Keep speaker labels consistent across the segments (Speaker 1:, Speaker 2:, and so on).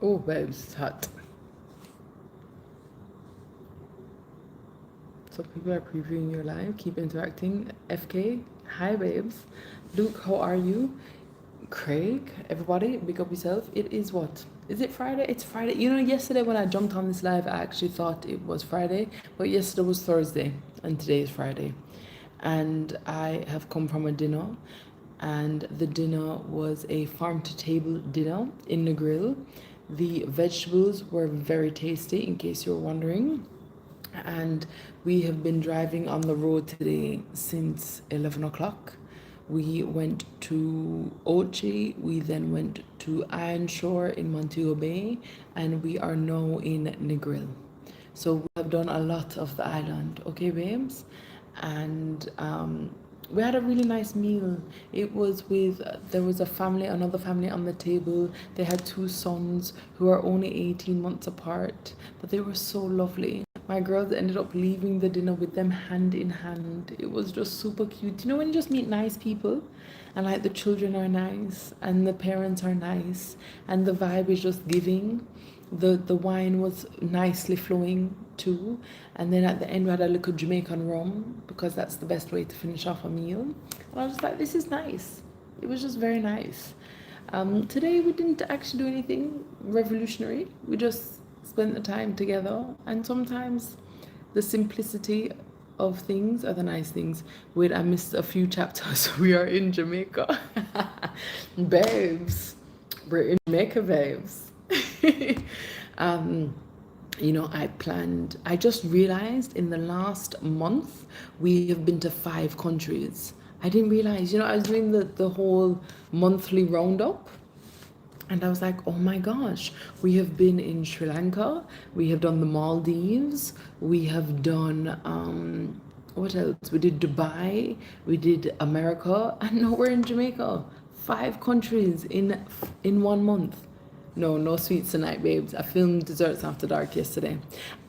Speaker 1: Oh, babes, it's hot. So people are previewing your live. Keep interacting. FK, hi, babes. Luke, how are you? Craig, everybody, big up yourself. It is what? Is it Friday? It's Friday. You know, yesterday when I jumped on this live, I actually thought it was Friday, but yesterday was Thursday, and today is Friday. And I have come from a dinner, and the dinner was a farm to table dinner in the grill. The vegetables were very tasty, in case you're wondering. And we have been driving on the road today since 11 o'clock. We went to Ochi, we then went to Ironshore in Montego Bay, and we are now in Negril. So we have done a lot of the island, okay, babes? And we had a really nice meal. It was with, there was a family, another family on the table. They had two sons who are only 18 months apart, but they were so lovely. My girls ended up leaving the dinner with them hand in hand. It was just super cute. You know, when you just meet nice people and like the children are nice and the parents are nice and the vibe is just giving. The wine was nicely flowing too. And then at the end we had a little Jamaican rum because that's the best way to finish off a meal. And I was like, this is nice. It was just very nice. Today we didn't actually do anything revolutionary. We just spent the time together, and sometimes the simplicity of things are the nice things. Wait, I missed a few chapters. We are in Jamaica. Babes, we're in Jamaica, babes. You know, I just realized in the last month we have been to 5 countries. I didn't realize, you know, I was doing the whole monthly roundup. And I was like, oh my gosh, we have been in Sri Lanka, we have done the Maldives, we have done, what else? We did Dubai, we did America, and now we're in Jamaica. 5 countries in 1 month. No sweets tonight, babes. I filmed Desserts After Dark yesterday.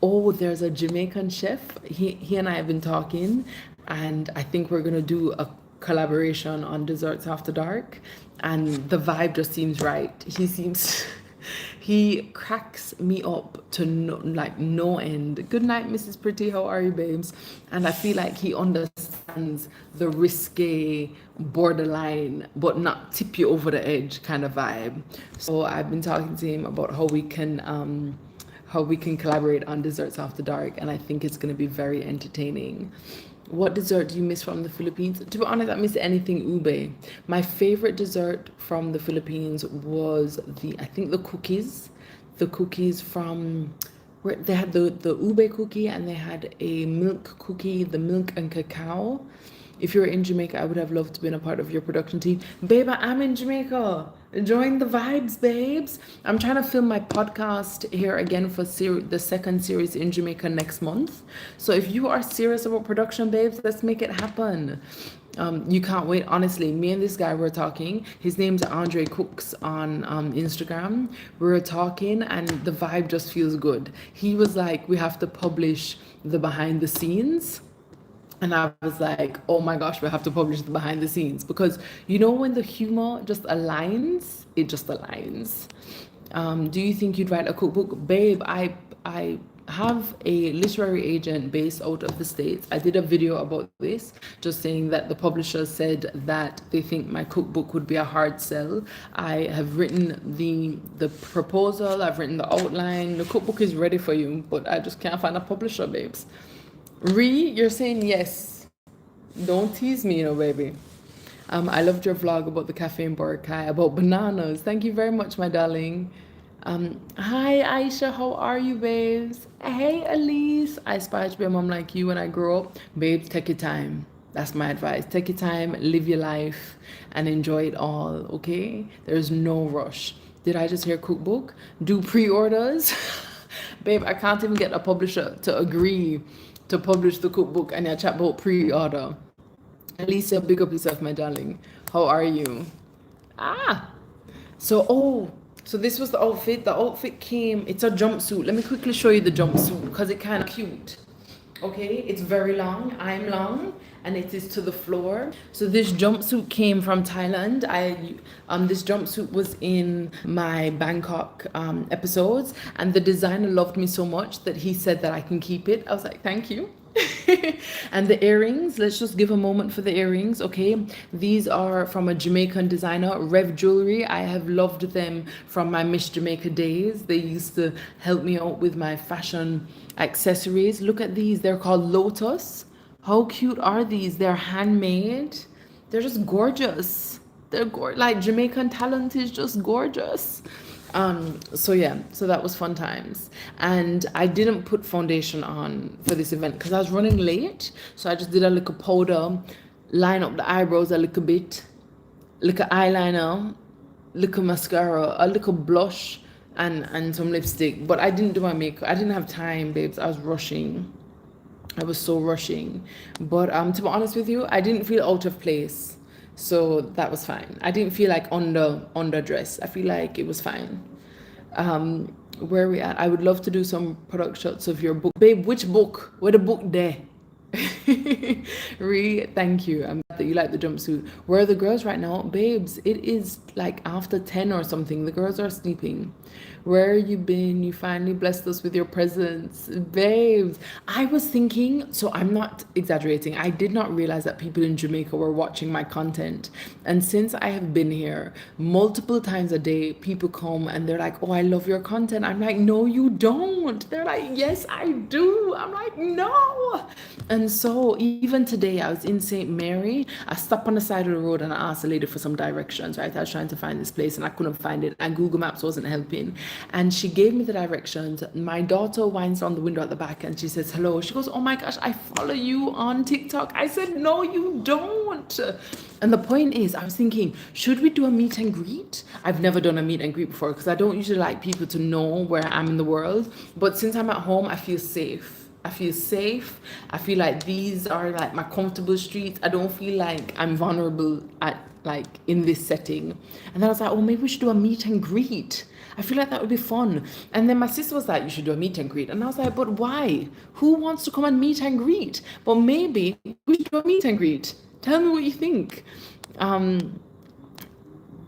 Speaker 1: Oh, there's a Jamaican chef. He and I have been talking, and I think we're gonna do a collaboration on Desserts After Dark, and the vibe just seems right. He cracks me up to no end. Good night, Mrs. Pretty. How are you, babes? And I feel like he understands the risque, borderline, but not tip you over the edge kind of vibe. So I've been talking to him about how we can collaborate on Desserts After Dark, and I think it's going to be very entertaining. What dessert do you miss from the Philippines? To be honest, I miss anything ube. My favorite dessert from the Philippines was I think the cookies. The cookies from where they had the ube cookie, and they had a milk cookie, the milk and cacao. If you're in Jamaica, I would have loved to be a part of your production team. Babe, I'm in Jamaica. Join the vibes, babes. I'm trying to film my podcast here again for the second series in Jamaica next month. So if you are serious about production, babes, let's make it happen. You can't wait. Honestly, me and this guy were talking. His name's Andre Cooks on Instagram. We were talking, and the vibe just feels good. He was like, we have to publish the behind the scenes. And I was like, oh my gosh, we have to publish the behind the scenes, because you know when the humor just aligns, it just aligns. Do you think you'd write a cookbook? Babe, I have a literary agent based out of the States. I did a video about this, just saying that the publisher said that they think my cookbook would be a hard sell. I have written the proposal, I've written the outline, the cookbook is ready for you, but I just can't find a publisher, babes. You're saying yes. Don't tease me, baby. I loved your vlog about the cafe in Boracay, about bananas. Thank you very much, my darling. Hi, Aisha. How are you, babes? Hey, Elise. I aspire to be a mom like you when I grow up. Babes, take your time. That's my advice. Take your time, live your life, and enjoy it all, okay? There's no rush. Did I just hear cookbook? Do pre-orders? Babe, I can't even get a publisher to agree to publish the cookbook, and I chat about pre-order. Alicia, big up yourself, my darling. How are you? So this was the outfit. The outfit came, it's a jumpsuit. Let me quickly show you the jumpsuit because it's kind of cute. Okay, it's very long. I'm long, and it is to the floor. So this jumpsuit came from Thailand. This jumpsuit was in my Bangkok episodes, and the designer loved me so much that he said that I can keep it. I was like, thank you. And the earrings, let's just give a moment for the earrings. Okay, these are from a Jamaican designer, Rev Jewelry. I have loved them from my Miss Jamaica days. They used to help me out with my fashion accessories. Look at these, they're called Lotus. How cute are these? They're handmade. They're just gorgeous. Like Jamaican talent is just gorgeous. So yeah, so that was fun times. And I didn't put foundation on for this event because I was running late. So I just did a little powder, line up the eyebrows a little bit, little eyeliner, little mascara, a little blush, and some lipstick. But I didn't do my makeup. I didn't have time, babes. I was rushing. I was so rushing. But to be honest with you, I didn't feel out of place. So that was fine. I didn't feel like underdressed. I feel like it was fine. Where are we at? I would love to do some product shots of your book. Babe, which book? Where the book there? Thank you. I'm glad that you like the jumpsuit. Where are the girls right now? Babes, it is like after 10 or something. The girls are sleeping. Where you been? You finally blessed us with your presence. Babes, I was thinking, so I'm not exaggerating. I did not realize that people in Jamaica were watching my content. And since I have been here, multiple times a day, people come and they're like, oh, I love your content. I'm like, no, you don't. They're like, yes, I do. I'm like, no. And so even today, I was in St. Mary. I stopped on the side of the road and I asked a lady for some directions, right? I was trying to find this place and I couldn't find it. And Google Maps wasn't helping. And she gave me the directions. My daughter winds down the window at the back and she says, hello. She goes, oh my gosh, I follow you on TikTok. I said, no, you don't. And the point is, I was thinking, should we do a meet and greet? I've never done a meet and greet before because I don't usually like people to know where I am in the world. But since I'm at home, I feel safe. I feel like these are like my comfortable streets. I don't feel like I'm vulnerable at like in this setting. And then I was like, oh, maybe we should do a meet and greet. I feel like that would be fun. And then my sister was like, you should do a meet and greet. And I was like, but why? Who wants to come and meet and greet? But maybe we should do a meet and greet. Tell me what you think.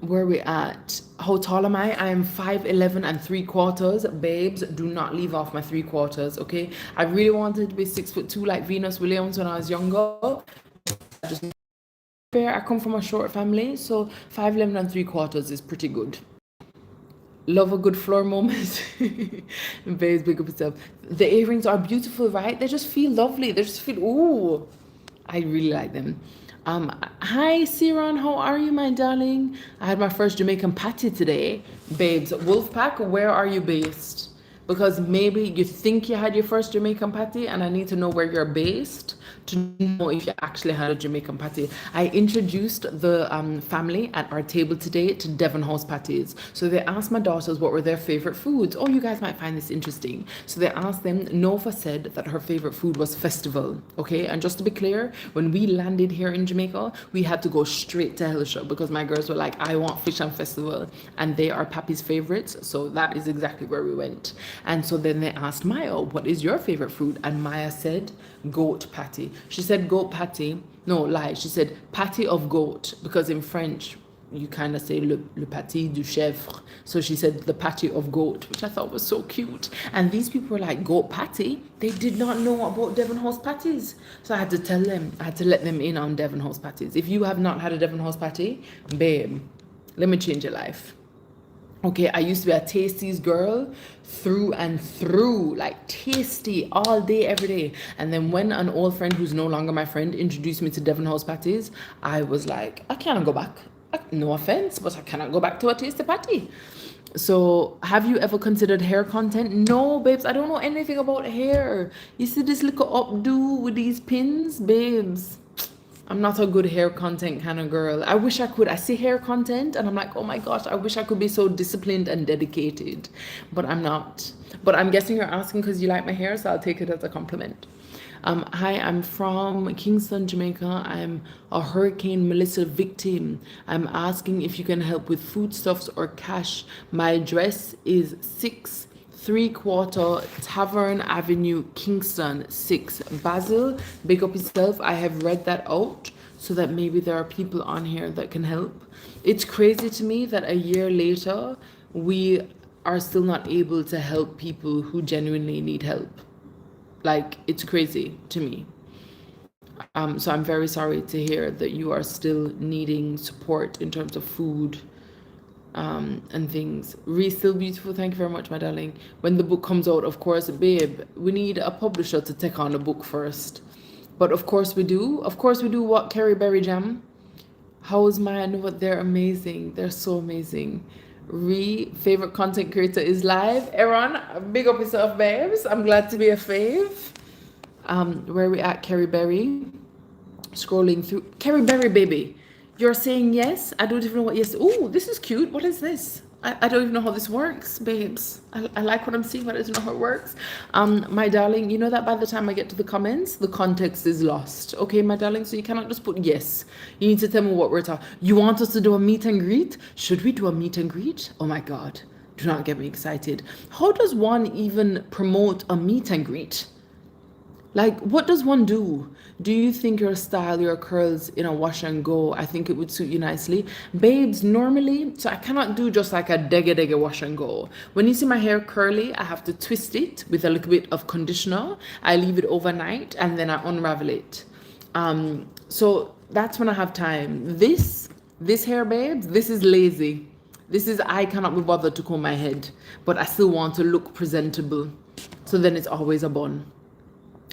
Speaker 1: Where are we at? How tall am I? I am 5'11" and 3/4. Babes, do not leave off my 3/4, okay? I really wanted to be 6'2" like Venus Williams when I was younger. Just fair. I come from a short family, so 5'11" and 3/4 is pretty good. Love a good floor moment. Babes, big up yourself. The earrings are beautiful, right? They just feel lovely. They just feel, ooh. I really like them. Hi, Siron, how are you, my darling? I had my first Jamaican patty today. Babes, Wolfpack, where are you based? Because maybe you think you had your first Jamaican patty and I need to know where you're based to know if you actually had a Jamaican patty. I introduced the family at our table today to Devon House patties. So they asked my daughters what were their favorite foods. Oh, you guys might find this interesting. So they asked them, Nova said that her favorite food was festival, okay? And just to be clear, when we landed here in Jamaica, we had to go straight to Hellshire because my girls were like, I want fish and festival. And they are Pappy's favorites. So that is exactly where we went. And so then they asked Maya, what is your favorite food? And Maya said, goat patty. She said goat patty. No, lie. She said patty of goat because in French, you kind of say le pâté du chèvre. So she said the patty of goat, which I thought was so cute. And these people were like, goat patty? They did not know about Devon House patties. So I had to tell them, I had to let them in on Devon House patties. If you have not had a Devon House patty, babe, let me change your life. Okay, I used to be a Tasties girl through and through, like tasty all day, every day. And then when an old friend who's no longer my friend introduced me to Devon House patties, I was like, I cannot go back. No offense, but I cannot go back to a tasty patty. So have you ever considered hair content? No, babes, I don't know anything about hair. You see this little updo with these pins? Babes, I'm not a good hair content kind of girl. I wish I could. I see hair content and I'm like, oh my gosh, I wish I could be so disciplined and dedicated. But I'm not. But I'm guessing you're asking because you like my hair, so I'll take it as a compliment. Hi, I'm from Kingston, Jamaica. I'm a Hurricane Melissa victim. I'm asking if you can help with foodstuffs or cash. My address is 6 3/4 Tavern Avenue, Kingston 6 Basil. Big up yourself. I have read that out so that maybe there are people on here that can help. It's crazy to me that a year later we are still not able to help people who genuinely need help. Like, it's crazy to me. So I'm very sorry to hear that you are still needing support in terms of food, and things. Reese, still beautiful. Thank you very much, my darling. When the book comes out, of course, babe, we need a publisher to take on the book first. But of course we do. Of course we do. What, Kerry Berry Jam? How's mine? What, they're amazing. They're so amazing. Favorite content creator is live. Aaron, big up yourself, babes. I'm glad to be a fave. Where are we at, Kerry Berry? Scrolling through. Kerry Berry, baby. You're saying yes? I don't even know what yes. Oh, this is cute. What is this? I don't even know how this works, babes. I like what I'm seeing, but I don't know how it works. My darling, you know that by the time I get to the comments, the context is lost. Okay, my darling, so you cannot just put yes. You need to tell me what we're talking. You want us to do a meet and greet? Should we do a meet and greet? Oh my God, do not get me excited. How does one even promote a meet and greet? Like, what does one do? Do you think your style, your curls in a wash and go, I think it would suit you nicely? Babes, normally, so I cannot do just like a dege wash and go. When you see my hair curly, I have to twist it with a little bit of conditioner. I leave it overnight and then I unravel it. So that's when I have time. This hair, babes, this is lazy. This is, I cannot be bothered to comb my head, but I still want to look presentable. So then it's always a bun.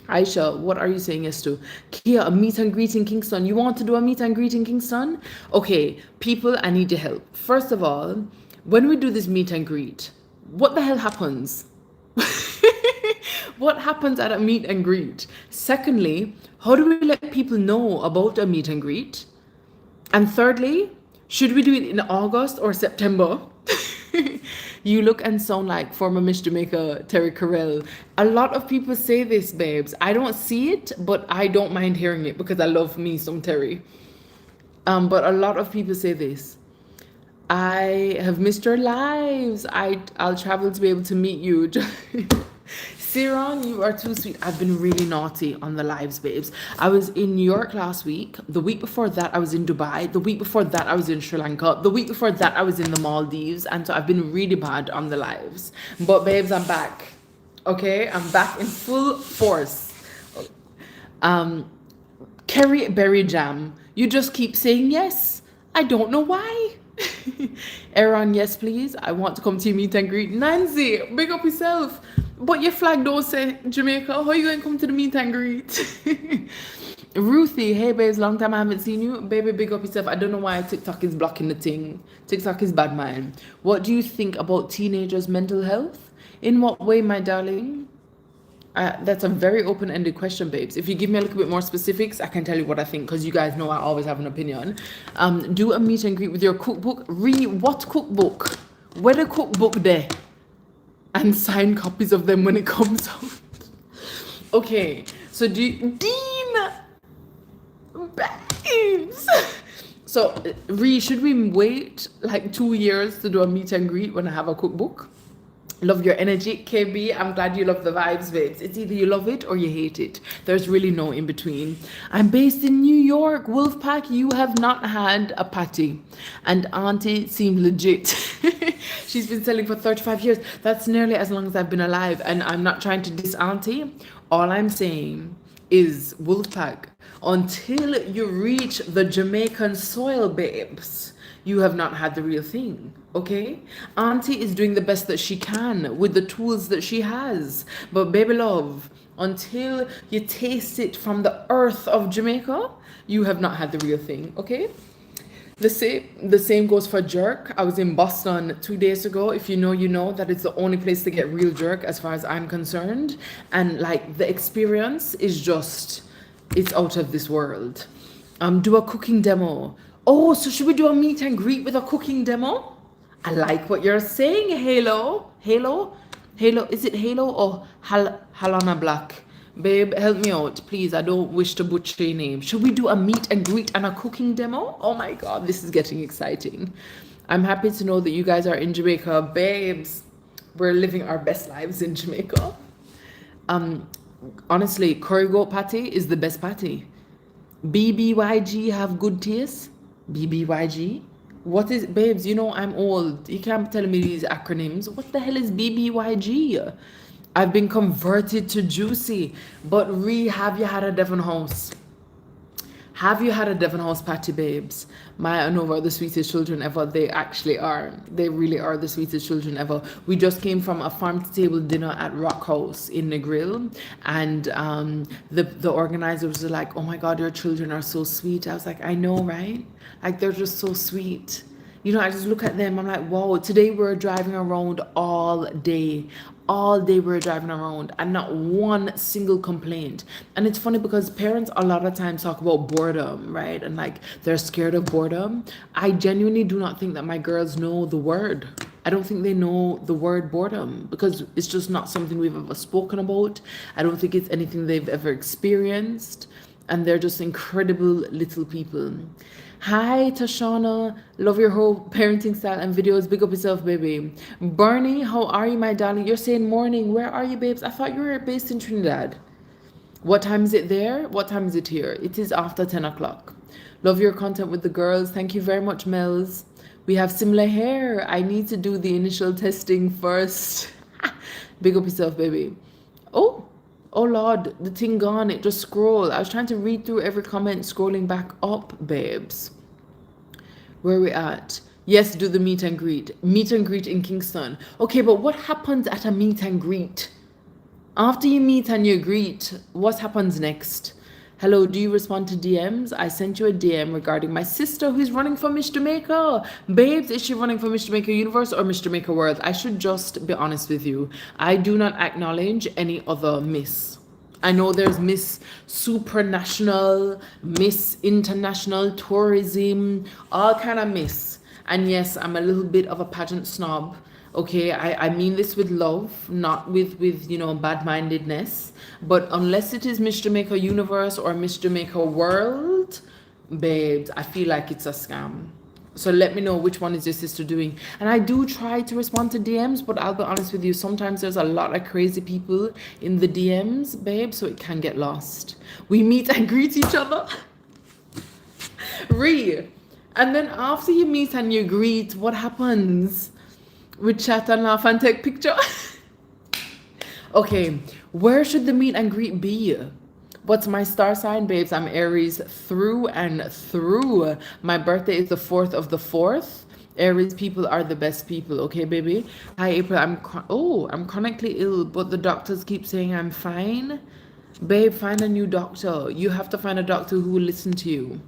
Speaker 1: Aisha, what are you saying yes to? Kia, a meet and greet in Kingston. You want to do a meet and greet in Kingston? Okay, people, I need your help. First of all, when we do this meet and greet, what the hell happens? What happens at a meet and greet? Secondly, how do we let people know about a meet and greet? And thirdly, should we do it in August or September? You look and sound like former Miss Jamaica Terry Carell. A lot of people say this, babes. I don't see it, but I don't mind hearing it because I love me some Terry. But a lot of people say this. I have missed your lives. I'll travel to be able to meet you. Siron, you are too sweet. I've been really naughty on the lives, babes. I was in New York last week. The week before that, I was in Dubai. The week before that, I was in Sri Lanka. The week before that, I was in the Maldives. And so I've been really bad on the lives. But babes, I'm back. Okay? I'm back in full force. Kerry Berry Jam, you just keep saying yes. I don't know why. Aaron, yes, please. I want to come to your meet and greet. Nancy, big up yourself. But your flag don't say Jamaica. How are you going to come to the meet and greet? Ruthie, hey babes, long time I haven't seen you. Baby, big up yourself. I don't know why TikTok is blocking the thing. TikTok is bad man. What do you think about teenagers' mental health? In what way, my darling? That's a very open-ended question, babes. If you give me a little bit more specifics, I can tell you what I think, because you guys know I always have an opinion. Do a meet and greet with your cookbook. What cookbook? Where the cookbook there? And sign copies of them when it comes out. Okay, so Dean, babes. So, should we wait like 2 years to do a meet and greet when I have a cookbook? Love your energy, KB. I'm glad you love the vibes, babes. It's either you love it or you hate it. There's really no in between. I'm based in New York. Wolfpack, you have not had a patty. And Auntie seemed legit. She's been selling for 35 years. That's nearly as long as I've been alive. And I'm not trying to diss Auntie. All I'm saying is, Wolfpack, until you reach the Jamaican soil, babes, you have not had the real thing, okay? Auntie is doing the best that she can with the tools that she has. But baby love, until you taste it from the earth of Jamaica, you have not had the real thing, okay? The same goes for jerk. I was in Boston 2 days ago. If you know, you know that it's the only place to get real jerk as far as I'm concerned. And like the experience is just, it's out of this world. Do a cooking demo. Oh, so should we do a meet and greet with a cooking demo? I like what you're saying, Halo. Halo? Is it Halo or Halana Black? Babe, help me out, please. I don't wish to butcher your name. Should we do a meet and greet and a cooking demo? Oh my God, this is getting exciting. I'm happy to know that you guys are in Jamaica. Babes, We're living our best lives in Jamaica. Um, Honestly, curry goat patty is the best patty. BBYG have good taste. BBYG. What is, babes? You know I'm old. You can't tell me these acronyms. What the hell is BBYG? I've been converted to Juicy. But have you had a Devon House? Have you had a Devon House patty, babes? Maya and Nova are the sweetest children ever. They actually are. They really are the sweetest children ever. We just came from a farm to table dinner at Rock House in the grill, and the organizers were like, "Oh my God, your children are so sweet." I was like, "I know, right? Like they're just so sweet." You know, I just look at them, I'm like, wow, today we're driving around all day. All day we're driving around and not one single complaint. And it's funny because parents a lot of times talk about boredom, right? And like they're scared of boredom. I genuinely do not think that my girls know the word. I don't think they know the word boredom because it's just not something we've ever spoken about. I don't think it's anything they've ever experienced. And they're just incredible little people. Hi, Tashana. Love your whole parenting style and videos. Big up yourself, baby. Bernie, how are you, my darling? You're saying morning. Where are you, babes? I thought you were based in Trinidad. What time is it there? What time is it here? It is after 10 o'clock. Love your content with the girls. Thank you very much, Mels. We have similar hair. I need to do the initial testing first. Big up yourself, baby. Oh Lord, the thing gone. It just scrolled. I was trying to read through every comment, scrolling back up, babes. Where are we at? Yes, do the meet and greet. Meet and greet in Kingston. Okay, but what happens at a meet and greet? After you meet and you greet, what happens next? Hello, do you respond to DMs? I sent you a DM regarding my sister who's running for Miss Jamaica. Babes, is she running for Miss Jamaica Universe or Miss Jamaica World? I should just be honest with you. I do not acknowledge any other Miss. I know there's Miss Supranational, Miss International Tourism, all kind of Miss. And yes, I'm a little bit of a pageant snob. Okay, I mean this with love, not with bad-mindedness. But unless it is Miss Jamaica Universe or Miss Jamaica World, babes, I feel like it's a scam. So let me know which one is your sister doing. And I do try to respond to DMs, but I'll be honest with you, sometimes there's a lot of crazy people in the DMs, babe, so it can get lost. We meet and greet each other. And then after you meet and you greet, what happens? We chat and laugh and take picture. Okay, where should the meet and greet be? What's my star sign, babes? I'm Aries through and through. My birthday is the 4th of the 4th. Aries people are the best people, okay, baby? Hi, April. I'm chronically ill, but the doctors keep saying I'm fine. Babe, find a new doctor. You have to find a doctor who will listen to you.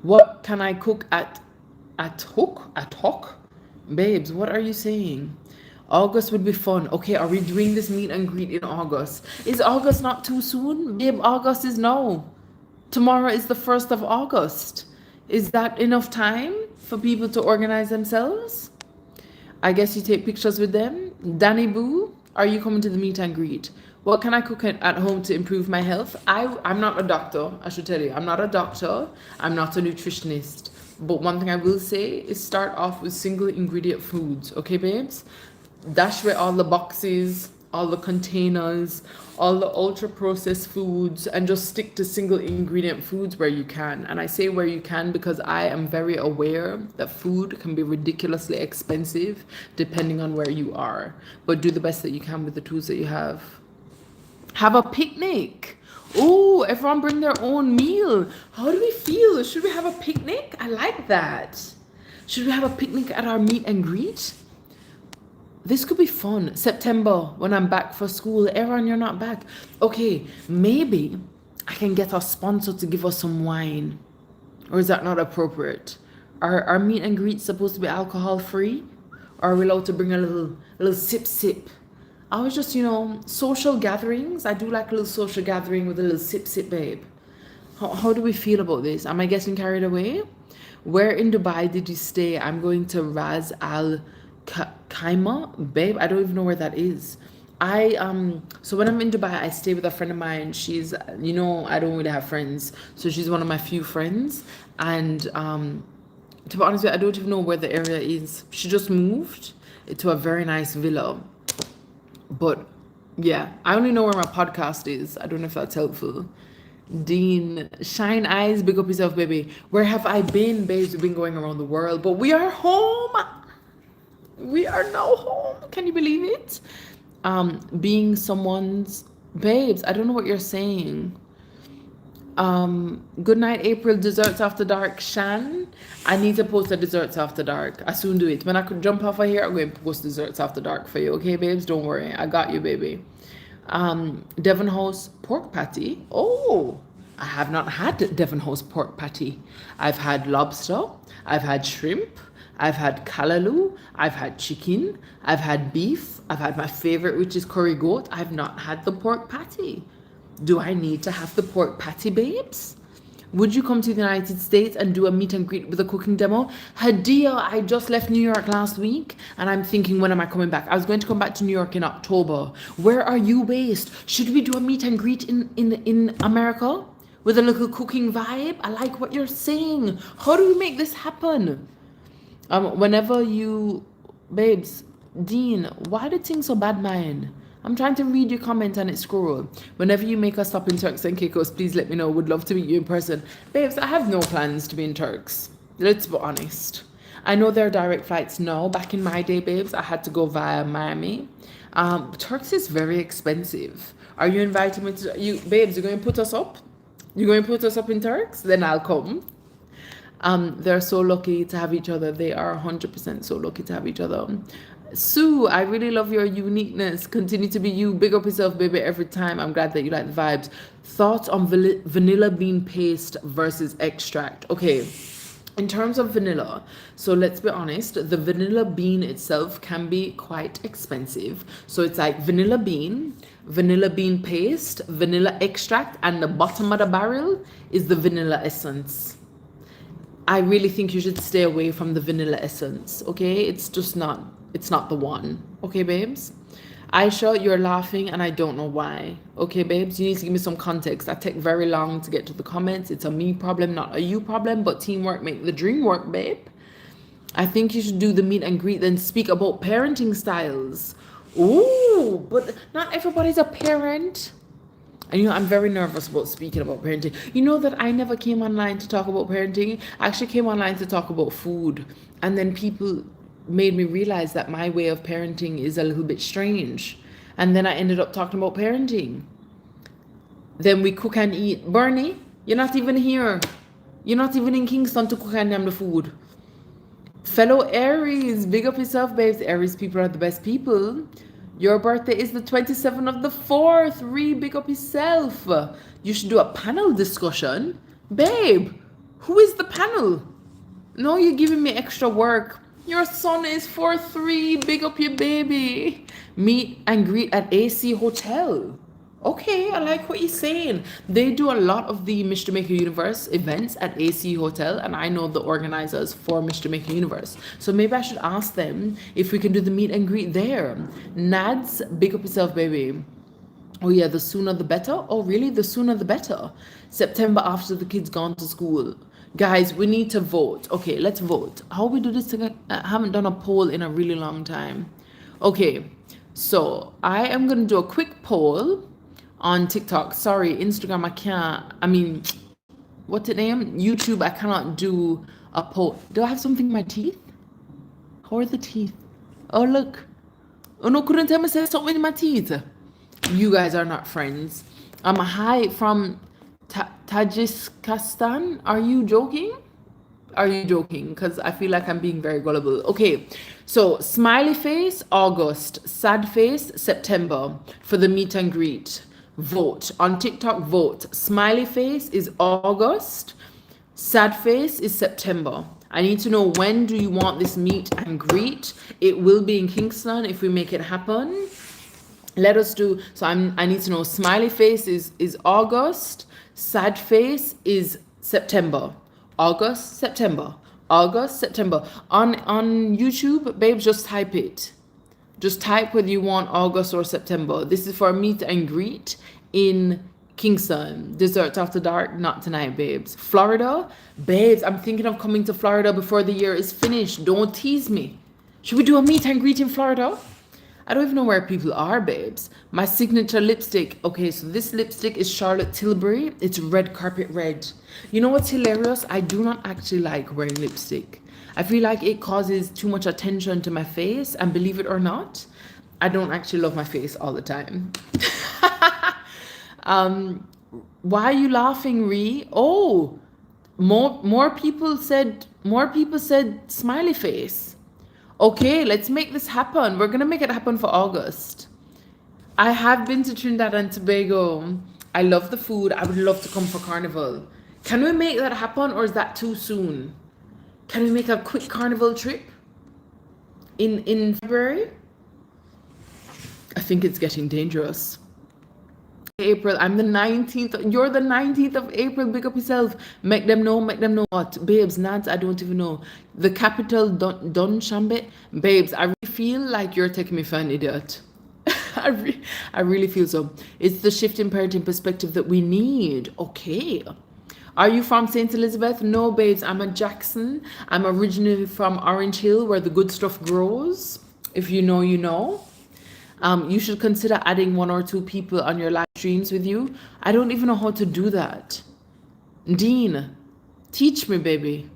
Speaker 1: What can I cook at Hook? Babes, what are you saying? August would be fun. Okay, are we doing this meet and greet in August? Is August not too soon? Babe, August is no. Tomorrow is the 1st of August. Is that enough time for people to organize themselves? I guess you take pictures with them. Danny Boo, are you coming to the meet and greet? What can I cook at home to improve my health? I'm not a doctor, I should tell you. I'm not a doctor. I'm not a nutritionist. But one thing I will say is start off with single ingredient foods, okay, babes? Dash away all the boxes, all the containers, all the ultra processed foods, and just stick to single ingredient foods where you can. And I say where you can because I am very aware that food can be ridiculously expensive depending on where you are. But do the best that you can with the tools that you have. Have a picnic. Oh, everyone bring their own meal. How do we feel? Should we have a picnic? I like that. Should we have a picnic at our meet and greet? This could be fun. September, when I'm back for school. Aaron, you're not back. Okay, maybe I can get our sponsor to give us some wine. Or is that not appropriate? Are our meet and greets supposed to be alcohol free? Or are we allowed to bring a little sip? I was just, social gatherings. I do like a little social gathering with a little sip, babe. How do we feel about this? Am I getting carried away? Where in Dubai did you stay? I'm going to Ras Al Khaimah, babe. I don't even know where that is. So when I'm in Dubai, I stay with a friend of mine. She's, I don't really have friends, so she's one of my few friends. And to be honest with you, I don't even know where the area is. She just moved. to a very nice villa. But yeah, I only know where my podcast is. I don't know if that's helpful. Dean, shine eyes, big up yourself, baby. Where have I been, babes? We've been going around the world, but we are home. We are now home. Can you believe it? Being someone's babes. I don't know what you're saying. Good night, April. Desserts after dark. Shan, I need to post a desserts after dark. I soon do it. When I could jump off of here, I'm going to post desserts after dark for you. Okay, babes? Don't worry. I got you, baby. Devon House pork patty. Oh, I have not had Devon House pork patty. I've had lobster. I've had shrimp. I've had callaloo. I've had chicken. I've had beef. I've had my favorite, which is curry goat. I've not had the pork patty. Do I need to have the pork patty, babes? Would you come to the United States and do a meet and greet with a cooking demo? Hadia, I just left New York last week and I'm thinking, when am I coming back? I was going to come back to New York in October. Where are you based? Should we do a meet and greet in America with a little cooking vibe? I like what you're saying. How do we make this happen? Whenever you, babes, Dean, why did things so bad, man? I'm trying to read your comment and it's scroll. Whenever you make us stop in Turks and Caicos, please let me know. Would love to meet you in person. Babes, I have no plans to be in Turks. Let's be honest. I know there are direct flights now. Back in my day, babes, I had to go via Miami. Turks is very expensive. Are you inviting me to, babes, you're going to put us up? You're going to put us up in Turks? Then I'll come. They're so lucky to have each other. They are 100% so lucky to have each other. Sue, I really love your uniqueness. Continue to be you. Big up yourself, baby, every time. I'm glad that you like the vibes. Thoughts on vanilla bean paste versus extract. Okay, in terms of vanilla, so let's be honest, the vanilla bean itself can be quite expensive. So it's like vanilla bean paste, vanilla extract, and the bottom of the barrel is the vanilla essence. I really think you should stay away from the vanilla essence, okay? It's not the one, okay, babes? Aisha, you're laughing and I don't know why. Okay, babes, you need to give me some context. That take very long to get to the comments. It's a me problem, not a you problem, but teamwork make the dream work, babe. I think you should do the meet and greet, then speak about parenting styles. Ooh, but not everybody's a parent. And I'm very nervous about speaking about parenting. You know that I never came online to talk about parenting. I actually came online to talk about food. And then people made me realize that my way of parenting is a little bit strange. And then I ended up talking about parenting. Then we cook and eat. Bernie, you're not even here. You're not even in Kingston to cook and name the food. Fellow Aries, big up yourself, babes. Aries people are the best people. Your birthday is the 27th of the 4th. Big up yourself. You should do a panel discussion. Babe, who is the panel? No, you're giving me extra work. Your son is 4-3. Big up your baby. Meet and greet at AC Hotel. Okay, I like what you're saying. They do a lot of the Miss Jamaica Universe events at AC Hotel, and I know the organizers for Miss Jamaica Universe. So maybe I should ask them if we can do the meet and greet there. Nads, big up yourself, baby. Oh yeah, the sooner the better. Oh really? The sooner the better. September after the kids gone to school. Guys, we need to vote. Okay, let's vote. How we do this again? I haven't done a poll in a really long time. Okay, so I am going to do a quick poll on TikTok. Sorry, Instagram, I can't. I mean, what's the name? YouTube, I cannot do a poll. Do I have something in my teeth? How are the teeth? Oh, look. Oh, no, couldn't tell me say something in my teeth. You guys are not friends. Hi from Tajikistan. Are you joking? Are you joking? Because I feel like I'm being very gullible. Okay, so smiley face, August. Sad face, September for the meet and greet. Vote. On TikTok, vote. Smiley face is August. Sad face is September. I need to know, when do you want this meet and greet? It will be in Kingston if we make it happen. Let us do, so I need to know, smiley face is August. Sad face is September. August, September. August, September. On YouTube, babes, just type it. Just type whether you want August or September. This is for a meet and greet in Kingston. Desserts after dark, not tonight, babes. Florida, babes, I'm thinking of coming to Florida before the year is finished. Don't tease me. Should we do a meet and greet in Florida? I don't even know where people are, babes. My signature lipstick. Okay, so this lipstick is Charlotte Tilbury. It's red carpet red. You know what's hilarious? I do not actually like wearing lipstick. I feel like it causes too much attention to my face, and believe it or not, I don't actually love my face all the time. um, why are you laughing, Ree? Oh, more people said smiley face. Okay, let's make this happen. We're gonna make it happen for August. I have been to Trinidad and Tobago. I love the food. I would love to come for carnival. Can we make that happen, or is that too soon? Can we make a quick carnival trip in February? I think it's getting dangerous. April, I'm the 19th. You're the 19th of April. Big up yourself. Make them know what. Babes, Nance, I don't even know. The capital, Dushanbe. Babes, I really feel like you're taking me for an idiot. I really feel so. It's the shift in parenting perspective that we need. Okay. Are you from St. Elizabeth? No, babes. I'm a Jackson. I'm originally from Orange Hill, where the good stuff grows. If you know, you know. You should consider adding 1 or 2 people on your live streams with you. I don't even know how to do that. Dean, teach me, baby.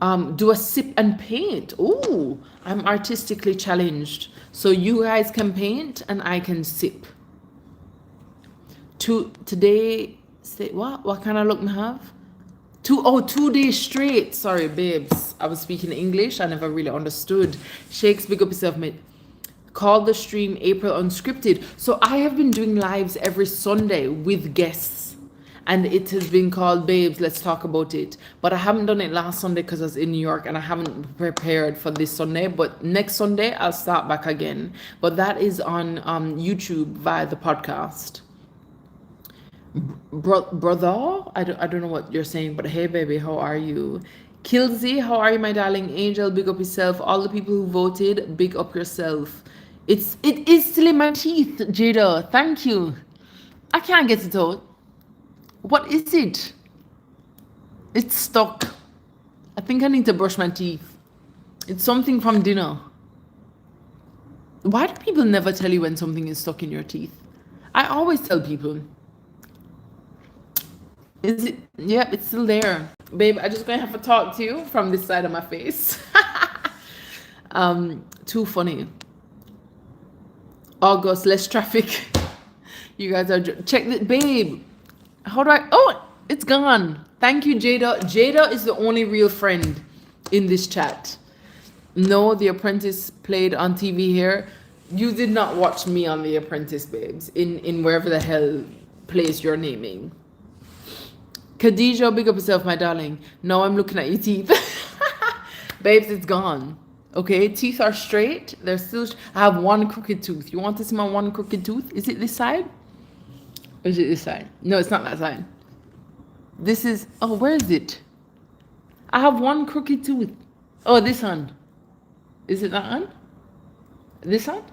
Speaker 1: Do a sip and paint. Ooh, I'm artistically challenged. So you guys can paint and I can sip. Today, say what? What kind of look I have? 2 days straight. Sorry, babes. I was speaking English. I never really understood. Shakes, big up yourself, mate. Call the stream April Unscripted. So I have been doing lives every Sunday with guests, and it has been called Babes, Let's Talk About It. But I haven't done it last Sunday because I was in New York and I haven't prepared for this Sunday. But next Sunday I'll start back again. But that is on YouTube via the podcast. Brother, I don't know what you're saying, but hey baby, how are you? Kilsey, how are you, my darling angel? Big up yourself. All the people who voted, big up yourself. It is still in my teeth, Jada. Thank you. I can't get it out. What is it? It's stuck. I think I need to brush my teeth. It's something from dinner. Why do people never tell you when something is stuck in your teeth? I always tell people. Is it? Yep, it's still there. Babe, I'm just gonna have to talk to you from this side of my face. Too funny. August, less traffic. You guys are check it, babe. How do I? Oh, it's gone. Thank you, Jada. Jada is the only real friend in this chat. No, The Apprentice played on TV here. You did not watch me on The Apprentice, babes. In wherever the hell place you're naming. Khadija, big up yourself, my darling. No, I'm looking at your teeth. Babes, it's gone. Okay, teeth are straight. They're still. I have 1 crooked tooth. You want to see my 1 crooked tooth? Is it this side? Or is it this side? No, it's not that side. This is. Oh, where is it? I have 1 crooked tooth. Oh, this one. Is it that one? This one?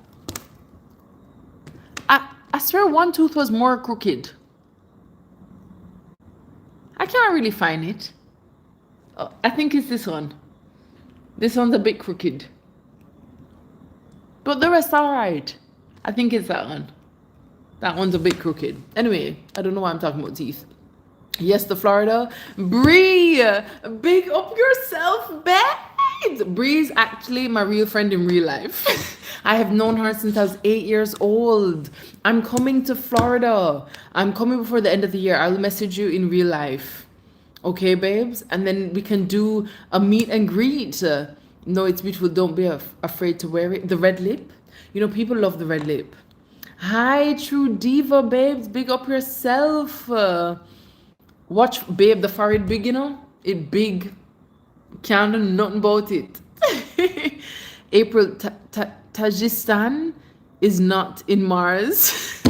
Speaker 1: I swear 1 tooth was more crooked. I can't really find it. Oh, I think it's this one. This one's a bit crooked. But the rest are alright. I think it's that one. That one's a bit crooked. Anyway, I don't know why I'm talking about teeth. Yes, the Florida. Bree! Big up yourself, babes! Bree's actually my real friend in real life. I have known her since I was 8 years old. I'm coming to Florida. I'm coming before the end of the year. I'll message you in real life. Okay, babes? And then we can do a meet and greet. No, it's beautiful. Don't be afraid to wear it. The red lip. You know, people love the red lip. Hi, True Diva, babes. Big up yourself. Watch, babe, the forehead big, you know? It big. Can't do nothing about it. April, Tajikistan is not in Mars.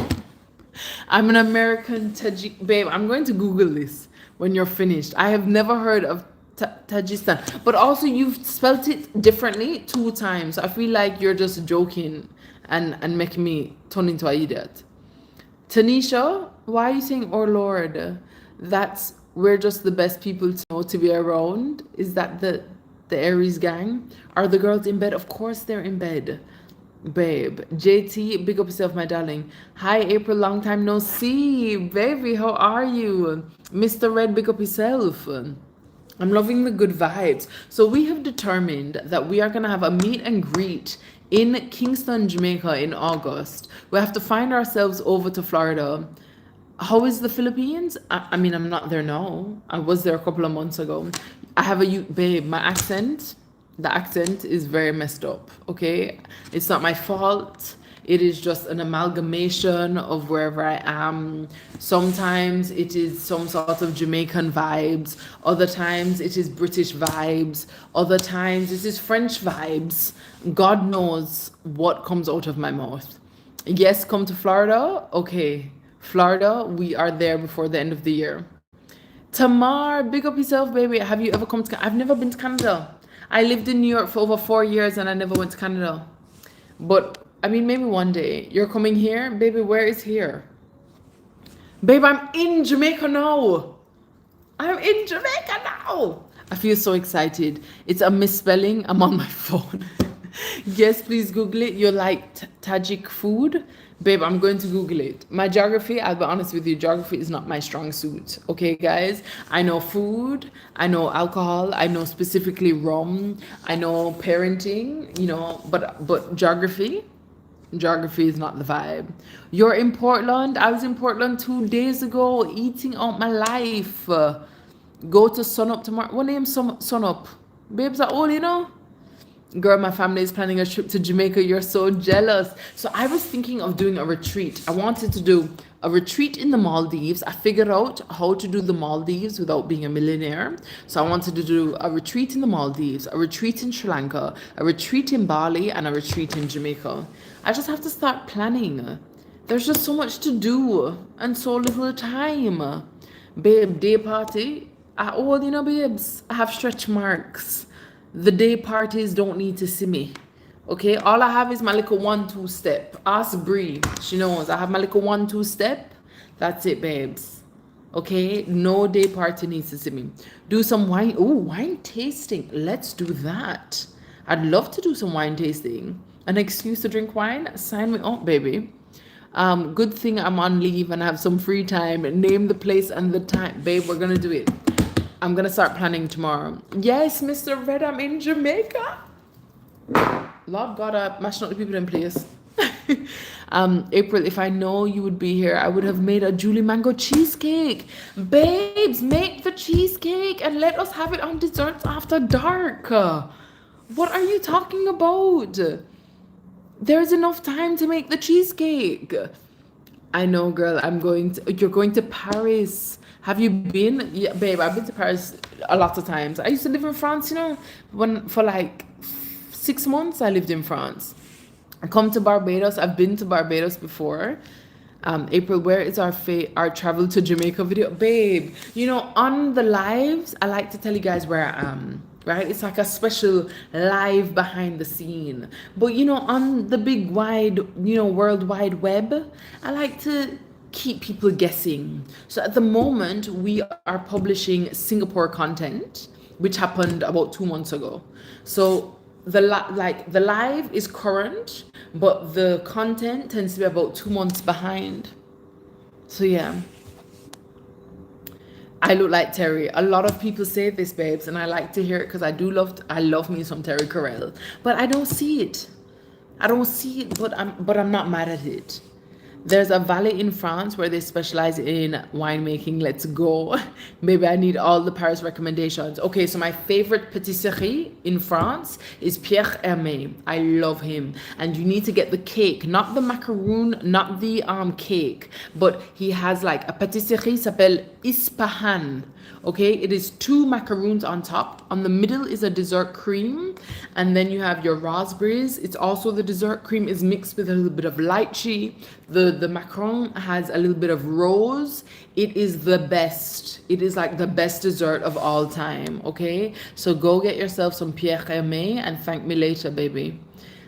Speaker 1: I'm an American Tajik. Babe, I'm going to Google this when you're finished. I have never heard of Tajikistan. But also, you've spelt it differently 2 times. I feel like you're just joking and making me turn into an idiot. Tanisha, why are you saying, oh Lord? We're just the best people to know to be around. Is that the the Aries gang. Are the girls in bed? Of course they're in bed. Babe, JT, big up yourself, my darling. Hi, April, long time no see. Baby, how are you? Mr. Red, big up yourself. I'm loving the good vibes. So we have determined that we are going to have a meet and greet in Kingston, Jamaica in August. We have to find ourselves over to Florida. How is the Philippines? I mean, I'm not there now. I was there a couple of months ago. I have babe, my accent, the accent is very messed up, okay? It's not my fault. It is just an amalgamation of wherever I am. Sometimes it is some sort of Jamaican vibes. Other times it is British vibes. Other times it is French vibes. God knows what comes out of my mouth. Yes, come to Florida. Okay, Florida, we are there before the end of the year. Tamar, big up yourself, baby. Have you ever come to I've never been to Canada. I lived in New York for over 4 years and I never went to Canada. But I mean, maybe one day. You're coming here? Baby, where is here? Babe, I'm in Jamaica now. I'm in Jamaica now. I feel so excited. It's a misspelling. I'm on my phone. Yes, please Google it. You like Tajik food? Babe, I'm going to Google it. My geography, I'll be honest with you, geography is not my strong suit. Okay, guys? I know food, I know alcohol, I know specifically rum, I know parenting, you know, but geography is not the vibe. You're in Portland? I was in Portland 2 days ago, eating out my life. Go to Sun Up tomorrow. What name Sun Up? Babes are old, you know? Girl, my family is planning a trip to Jamaica. You're so jealous. So I was thinking of doing a retreat. I wanted to do a retreat in the Maldives. I figured out how to do the Maldives without being a millionaire. So I wanted to do a retreat in the Maldives, a retreat in Sri Lanka, a retreat in Bali, and a retreat in Jamaica. I just have to start planning. There's just so much to do and so little time. Babe, day party. You know, babes, I have stretch marks. The day parties don't need to see me. Okay, all I have is my little 1-2 step. Ask Bree, she knows. I have my little 1-2 step. That's it, babes. Okay, no day party needs to see me. Do some wine. Oh, wine tasting. Let's do that. I'd love to do some wine tasting. An excuse to drink wine? Sign me up, baby. Good thing I'm on leave and have some free time. Name the place and the time. Babe, we're gonna do it. I'm gonna start planning tomorrow. Yes, Mr. Red, I'm in Jamaica. Lord God, I'm mashing up the people in place. April, if I know you would be here, I would have made a Julie Mango cheesecake. Babes, make the cheesecake and let us have it on desserts after dark. What are you talking about? There's enough time to make the cheesecake. I know, girl. You're going to Paris. Have you been? Yeah, babe, I've been to Paris a lot of times. I used to live in France, you know, for like 6 months I lived in France. I come to Barbados. I've been to Barbados before. April, where is our travel to Jamaica video? Babe, you know, on the lives, I like to tell you guys where I am, right? It's like a special live behind the scene. But, you know, on the big wide, you know, World Wide Web, I like to keep people guessing. So at the moment, we are publishing Singapore content, which happened about 2 months ago. So the live is current, but the content tends to be about 2 months behind. So yeah, I look like Terry. A lot of people say this, babes, and I like to hear it because I love me some Terry Carell, but I don't see it. But I'm not mad at it. There's a valley in France where they specialize in winemaking. Let's go. Maybe I need all the Paris recommendations. Okay, so my favorite patisserie in France is Pierre Hermé. I love him. And you need to get the cake, not the macaroon, not the cake, but he has like a patisserie s'appelle Ispahan. Okay, it is 2 macaroons on top. On the middle is a dessert cream, and then you have your raspberries. It's also the dessert cream is mixed with a little bit of lychee. The macaron has a little bit of rose. It is the best. It is like the best dessert of all time. Okay, so go get yourself some Pierre Hermé and thank me later, baby.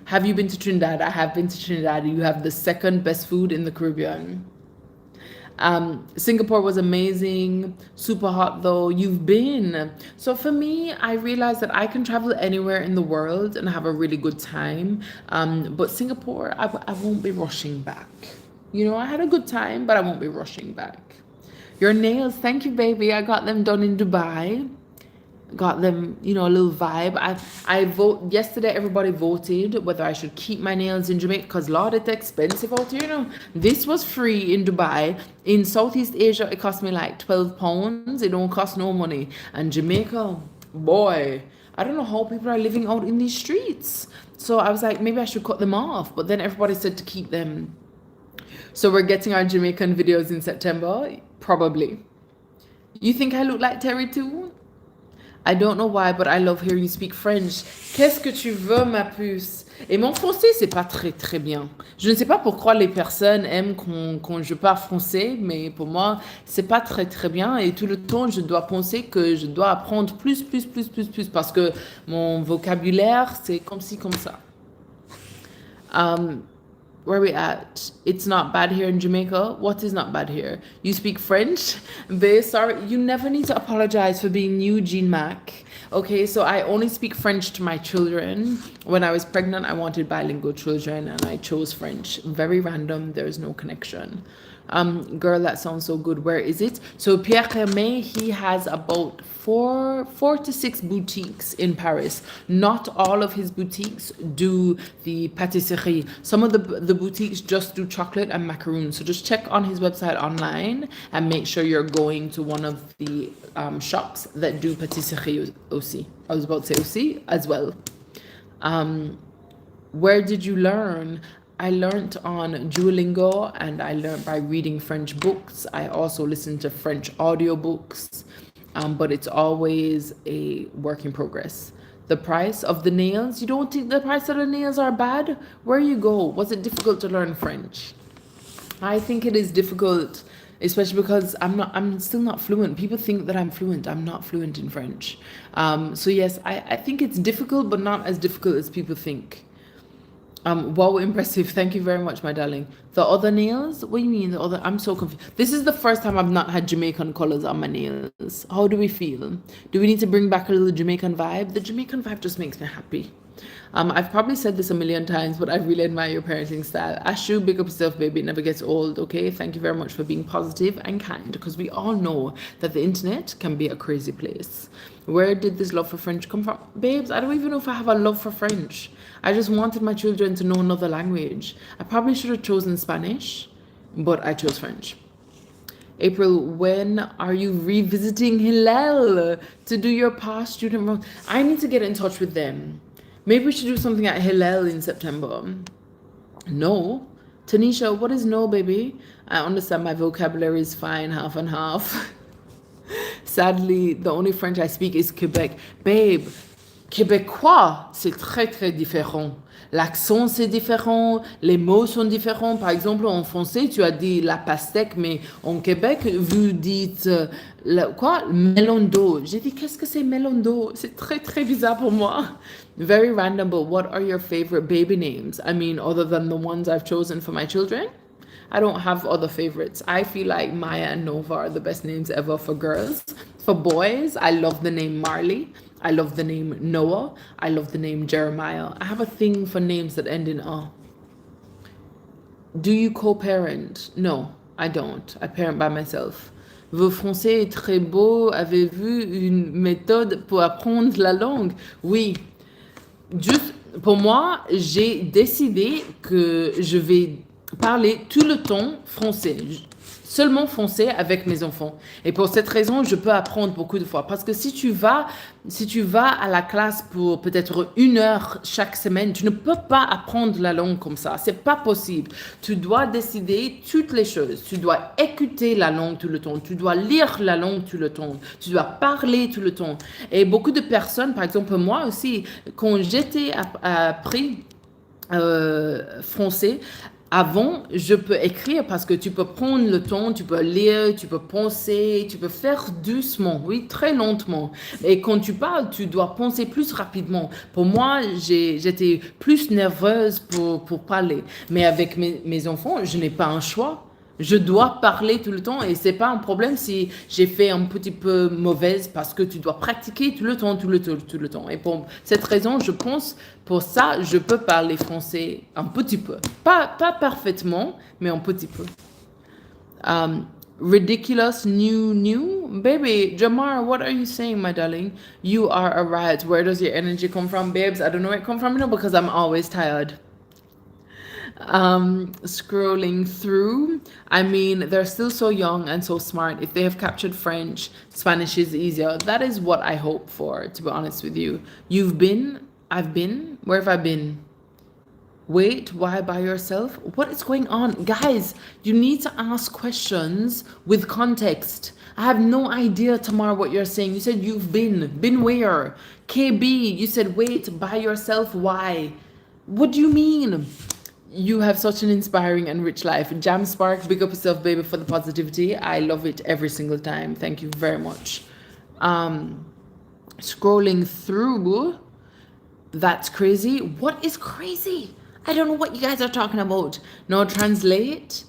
Speaker 1: Have you been to Trinidad? I have been to Trinidad. You have the second best food in the Caribbean. Singapore was amazing, super hot though. You've been. So for me, I realized that I can travel anywhere in the world and have a really good time. But Singapore, I won't be rushing back. You know, I had a good time, but I won't be rushing back. Your nails, thank you, baby. I got them done in Dubai. Got them, you know, a little vibe. I vote yesterday. Everybody voted whether I should keep my nails in Jamaica because Lord, it's expensive out here. You know, this was free in Dubai. In Southeast Asia, it cost me like £12. It don't cost no money. And Jamaica, boy, I don't know how people are living out in these streets. So I was like, maybe I should cut them off. But then everybody said to keep them. So we're getting our Jamaican videos in September, probably. You think I look like Terry too? I don't know why, but I love hearing you speak French. Qu'est-ce que tu veux, ma puce? Et mon français, c'est pas très très bien. Je ne sais pas pourquoi les personnes aiment quand je parle français, mais pour moi, c'est pas très très bien. Et tout le temps, je dois penser que je dois apprendre plus, parce que mon vocabulaire, c'est comme ci, comme ça. Where are we at? It's not bad here in Jamaica. What is not bad here? You speak French? Very sorry. You never need to apologize for being new, Jean Mac. Okay, so I only speak French to my children. When I was pregnant, I wanted bilingual children and I chose French. Very random. There's no connection. Girl, that sounds so good. Where is it? So Pierre Hermé, he has about four to six boutiques in Paris. Not all of his boutiques do the pâtisserie. Some of the boutiques just do chocolate and macaroons. So just check on his website online and make sure you're going to one of the shops that do pâtisserie aussi. I was about to say aussi as well. Where did you learn? I learned on Duolingo and I learned by reading French books. I also listen to French audiobooks, but it's always a work in progress. The price of the nails, you don't think the price of the nails are bad? Where you go? Was it difficult to learn French? I think it is difficult, especially because I'm still not fluent. People think that I'm fluent. I'm not fluent in French. So yes, I think it's difficult, but not as difficult as people think. Wow, impressive. Thank you very much, my darling. The other nails? What do you mean the other? I'm so confused. This is the first time I've not had Jamaican colors on my nails. How do we feel? Do we need to bring back a little Jamaican vibe? The Jamaican vibe just makes me happy. I've probably said this a million times, but I really admire your parenting style. Ashu, big up yourself, baby. It never gets old, okay? Thank you very much for being positive and kind, because we all know that the internet can be a crazy place. Where did this love for French come from? Babes, I don't even know if I have a love for French. I just wanted my children to know another language. I probably should have chosen Spanish, but I chose French. April, when are you revisiting Hillel to do your past student role? I need to get in touch with them. Maybe we should do something at Hillel in September. No. Tanisha, what is no, baby? I understand my vocabulary is fine, half and half. Sadly, the only French I speak is Quebec. Babe, Québécois, c'est très très différent. L'accent c'est différent, les mots sont différents. Par exemple, en français, tu as dit la pastèque, mais en Québec, vous dites quoi? Melon d'eau. J'ai dit, qu'est-ce que c'est melon d'eau? C'est très très bizarre pour moi. Very random, but what are your favorite baby names? I mean, other than the ones I've chosen for my children? I don't have other favorites. I feel like Maya and Nova are the best names ever for girls. For boys, I love the name Marley. I love the name Noah. I love the name Jeremiah. I have a thing for names that end in A. Do you co-parent? No, I don't. I parent by myself. Vos français est très beau. Avez-vous une méthode pour apprendre la langue? Oui. Juste, pour moi, j'ai décidé que je vais parler tout le temps français, seulement français avec mes enfants. Et pour cette raison, je peux apprendre beaucoup de fois. Parce que si tu vas à la classe pour peut-être 1 heure chaque semaine, tu ne peux pas apprendre la langue comme ça. C'est pas possible. Tu dois décider toutes les choses. Tu dois écouter la langue tout le temps. Tu dois lire la langue tout le temps. Tu dois parler tout le temps. Et beaucoup de personnes, par exemple moi aussi, quand j'étais appris français, avant, je peux écrire parce que tu peux prendre le temps, tu peux lire, tu peux penser, tu peux faire doucement, oui, très lentement. Et quand tu parles, tu dois penser plus rapidement. Pour moi, j'étais plus nerveuse pour parler. Mais avec mes enfants, je n'ai pas un choix. Je dois parler tout le temps et c'est pas un problème si j'ai fait un petit peu mauvaise parce que tu dois pratiquer tout le temps, tout le temps, tout le temps. Et pour cette raison, je pense, pour ça, je peux parler français un petit peu. Pas parfaitement, mais un petit peu. Ridiculous, new. Baby, Jamar, what are you saying, my darling? You are a riot. Where does your energy come from, babes? I don't know where it come from, because I'm always tired. Scrolling through, I mean, they're still so young and so smart. If they have captured French, Spanish is easier. That is what I hope for, to be honest with you. I've been, where have I been? Wait, why by yourself? What is going on? Guys, you need to ask questions with context. I have no idea, Tamar, what you're saying. You said you've been. Been where? KB, you said wait, by yourself, why? What do you mean? You have such an inspiring and rich life. Jam Spark, big up yourself, baby, for the positivity. I love it every single time. Thank you very much. Scrolling through, that's crazy. What is crazy? I don't know what you guys are talking about. No, translate.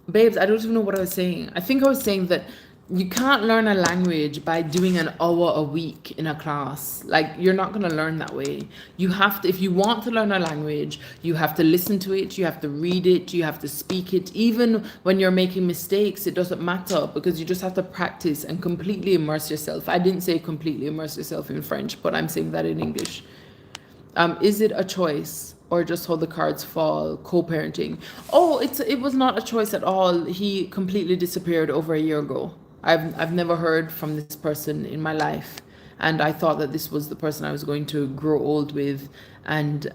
Speaker 1: Babes, I don't even know what I was saying. I think I was saying that you can't learn a language by doing an hour a week in a class. Like, you're not going to learn that way. You have to, if you want to learn a language, you have to listen to it, you have to read it, you have to speak it. Even when you're making mistakes, it doesn't matter, because you just have to practice and completely immerse yourself. I didn't say completely immerse yourself in French, but I'm saying that in English. Is it a choice or just how the cards fall? Co-parenting. Oh, it was not a choice at all. He completely disappeared over a year ago. I've never heard from this person in my life, and I thought that this was the person I was going to grow old with and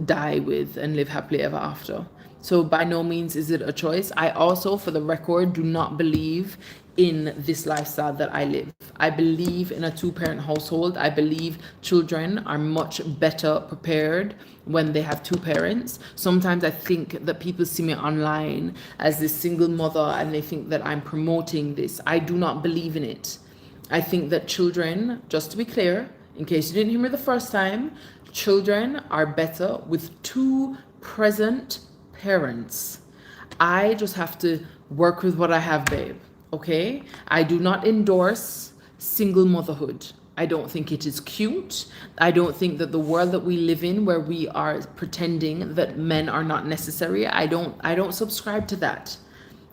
Speaker 1: die with and live happily ever after. So by no means is it a choice. I also, for the record, do not believe in this lifestyle that I live. I believe in a two-parent household. I believe children are much better prepared when they have two parents. Sometimes I think that people see me online as this single mother and they think that I'm promoting this. I do not believe in it. I think that children, just to be clear, in case you didn't hear me the first time, children are better with two present parents. I just have to work with what I have, babe. Okay? I do not endorse single motherhood. I don't think it is cute. I don't think that the world that we live in, where we are pretending that men are not necessary, I don't subscribe to that.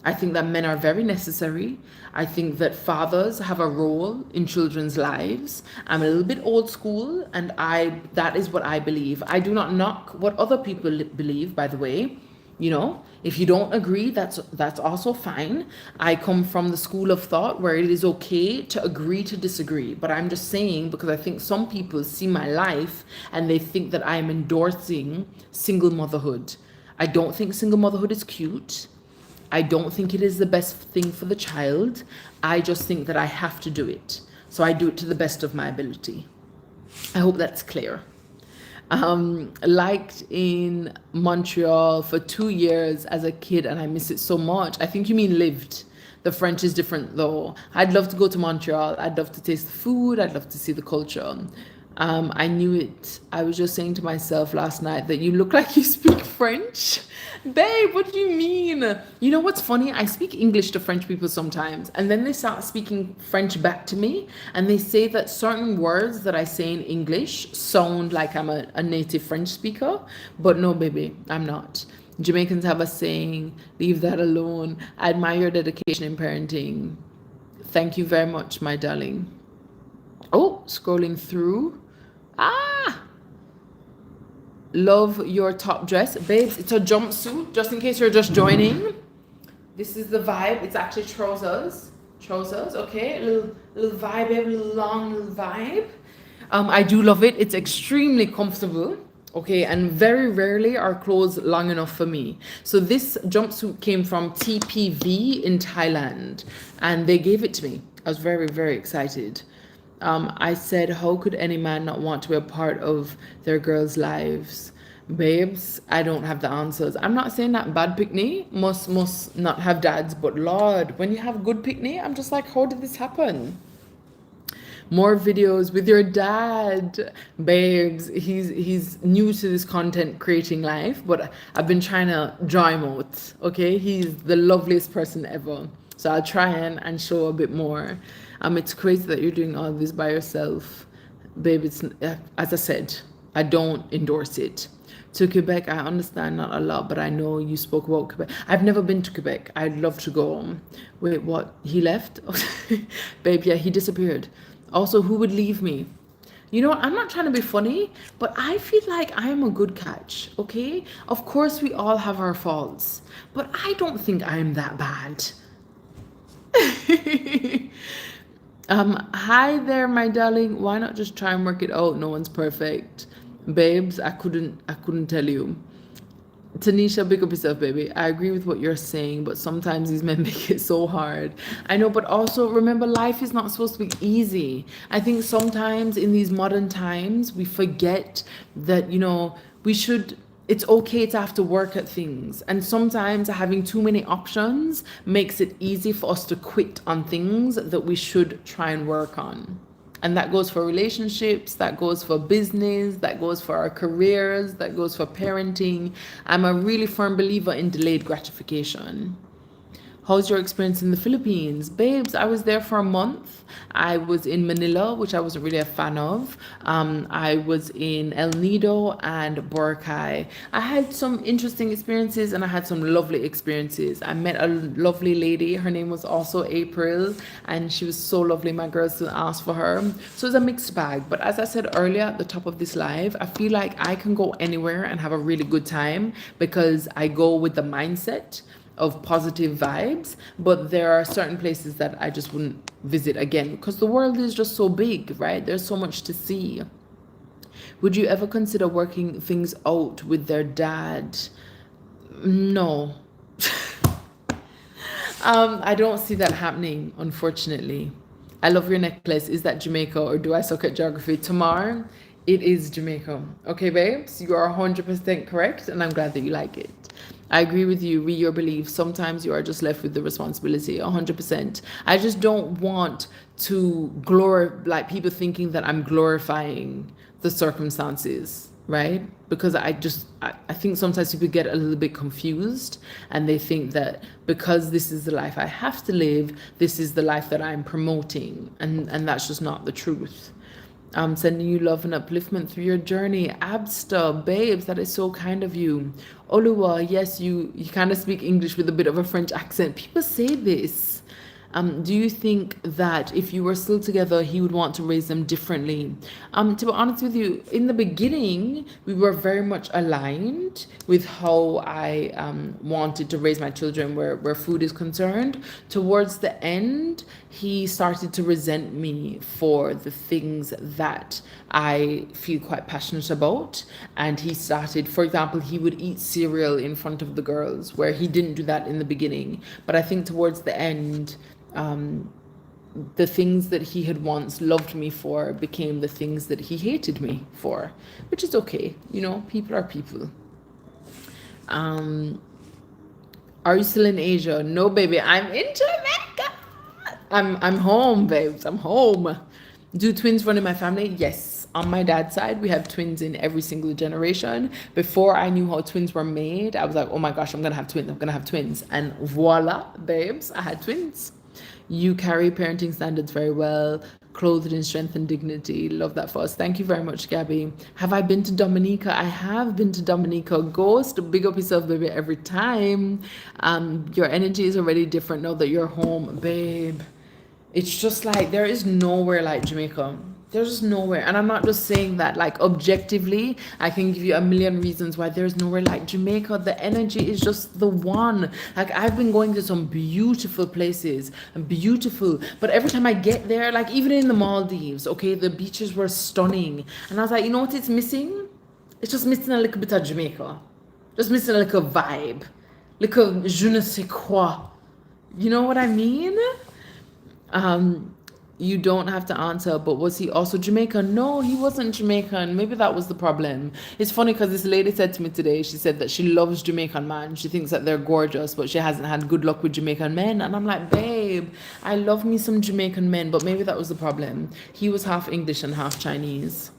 Speaker 1: I think that men are very necessary. I think that fathers have a role in children's lives. I'm a little bit old school, and that is what I believe. I do not knock what other people believe, by the way. You know, if you don't agree, that's also fine. I come from the school of thought where it is okay to agree to disagree. But I'm just saying, because I think some people see my life and they think that I am endorsing single motherhood. I don't think single motherhood is cute. I don't think it is the best thing for the child. I just think that I have to do it. So I do it to the best of my ability. I hope that's clear. Liked in Montreal for 2 years as a kid, and I miss it so much. I think you mean lived. The French is different though. I'd love to go to Montreal. I'd love to taste the food. I'd love to see the culture. I knew it. I was just saying to myself last night that you look like you speak French. Babe, what do you mean? You know what's funny? I speak English to French people sometimes, and then they start speaking French back to me, and they say that certain words that I say in English sound like I'm a native French speaker, but no, baby, I'm not. Jamaicans have a saying, leave that alone. I admire your dedication in parenting. Thank you very much, my darling. Oh, scrolling through. Love your top dress. Babes, it's a jumpsuit, just in case you're just joining. This is the vibe. It's actually trousers. Trousers, okay. A little vibe, a little long little vibe. I do love it. It's extremely comfortable. Okay, and very rarely are clothes long enough for me. So this jumpsuit came from TPV in Thailand, and they gave it to me. I was very, very excited. I said, how could any man not want to be a part of their girls' lives? Babes, I don't have the answers. I'm not saying that bad picnic must not have dads, but Lord, when you have good picnic, I'm just like, how did this happen? More videos with your dad, babes. He's new to this content creating life, but I've been trying to draw him out. Okay, he's the loveliest person ever. So I'll try and show a bit more. It's crazy that you're doing all this by yourself, babe. It's as I said, I don't endorse it. To Quebec, I understand not a lot, but I know you spoke about Quebec. I've never been to Quebec. I'd love to go. Wait, what? He left? Babe, yeah, he disappeared. Also, who would leave me? You know what? I'm not trying to be funny, but I feel like I am a good catch, okay? Of course, we all have our faults, but I don't think I'm that bad. Hi there, my darling. Why not just try and work it out? No one's perfect. Babes, I couldn't tell you. Tanisha, big up yourself, baby. I agree with what you're saying, but sometimes these men make it so hard. I know, but also remember, life is not supposed to be easy. I think sometimes in these modern times, we forget that, we should, it's okay to have to work at things. And sometimes having too many options makes it easy for us to quit on things that we should try and work on. And that goes for relationships, that goes for business, that goes for our careers, that goes for parenting. I'm a really firm believer in delayed gratification. How's your experience in the Philippines? Babes, I was there for a month. I was in Manila, which I wasn't really a fan of. I was in El Nido and Boracay. I had some interesting experiences and I had some lovely experiences. I met a lovely lady. Her name was also April, and she was so lovely. My girls still asked for her. So it's a mixed bag. But as I said earlier at the top of this live, I feel like I can go anywhere and have a really good time because I go with the mindset of positive vibes, but there are certain places that I just wouldn't visit again because the world is just so big, right? There's so much to see. Would you ever consider working things out with their dad? No. I don't see that happening, unfortunately. I love your necklace. Is that Jamaica or do I suck at geography? Tamar, it is Jamaica. Okay, babes, you are 100% correct, and I'm glad that you like it. I agree with you. Read your beliefs. Sometimes you are just left with the responsibility. 100%. I just don't want to like people thinking that I'm glorifying the circumstances, right? Because I think sometimes people get a little bit confused and they think that because this is the life I have to live, this is the life that I'm promoting, and that's just not the truth. Sending you love and upliftment through your journey. Absta, babes, that is so kind of you. Oluwa, yes, you kind of speak English with a bit of a French accent. People say this. Do you think that if you were still together, he would want to raise them differently? To be honest with you, in the beginning, we were very much aligned with how I wanted to raise my children where food is concerned. Towards the end, he started to resent me for the things that I feel quite passionate about. And he started, for example, he would eat cereal in front of the girls, where he didn't do that in the beginning. But I think towards the end, the things that he had once loved me for became the things that he hated me for, which is okay. People are people. Are you still in Asia? No, baby, I'm in Jamaica. I'm home, babes. I'm home. Do twins run in my family? Yes. On my dad's side, we have twins in every single generation. Before I knew how twins were made, I was like, oh my gosh, I'm gonna have twins. I'm gonna have twins. And voila, babes, I had twins. You carry parenting standards very well, clothed in strength and dignity. Love that for us. Thank you very much, Gabby. Have I been to Dominica? I have been to Dominica. Ghost, big up yourself, baby, every time. Your energy is already different now that you're home, babe. It's just like there is nowhere like Jamaica. There's just nowhere. And I'm not just saying that, like, objectively, I can give you a million reasons why there's nowhere like Jamaica. The energy is just the one. Like, I've been going to some beautiful places, beautiful. But every time I get there, like, even in the Maldives, okay, the beaches were stunning. And I was like, you know what it's missing? It's just missing a little bit of Jamaica. Just missing a little vibe. Little je ne sais quoi. You know what I mean? You don't have to answer, but was he also Jamaican? No, he wasn't Jamaican. Maybe that was the problem. It's funny because this lady said to me today, she said that she loves Jamaican men. She thinks that they're gorgeous, but she hasn't had good luck with Jamaican men. And I'm like, babe, I love me some Jamaican men, but maybe that was the problem. He was half English and half Chinese.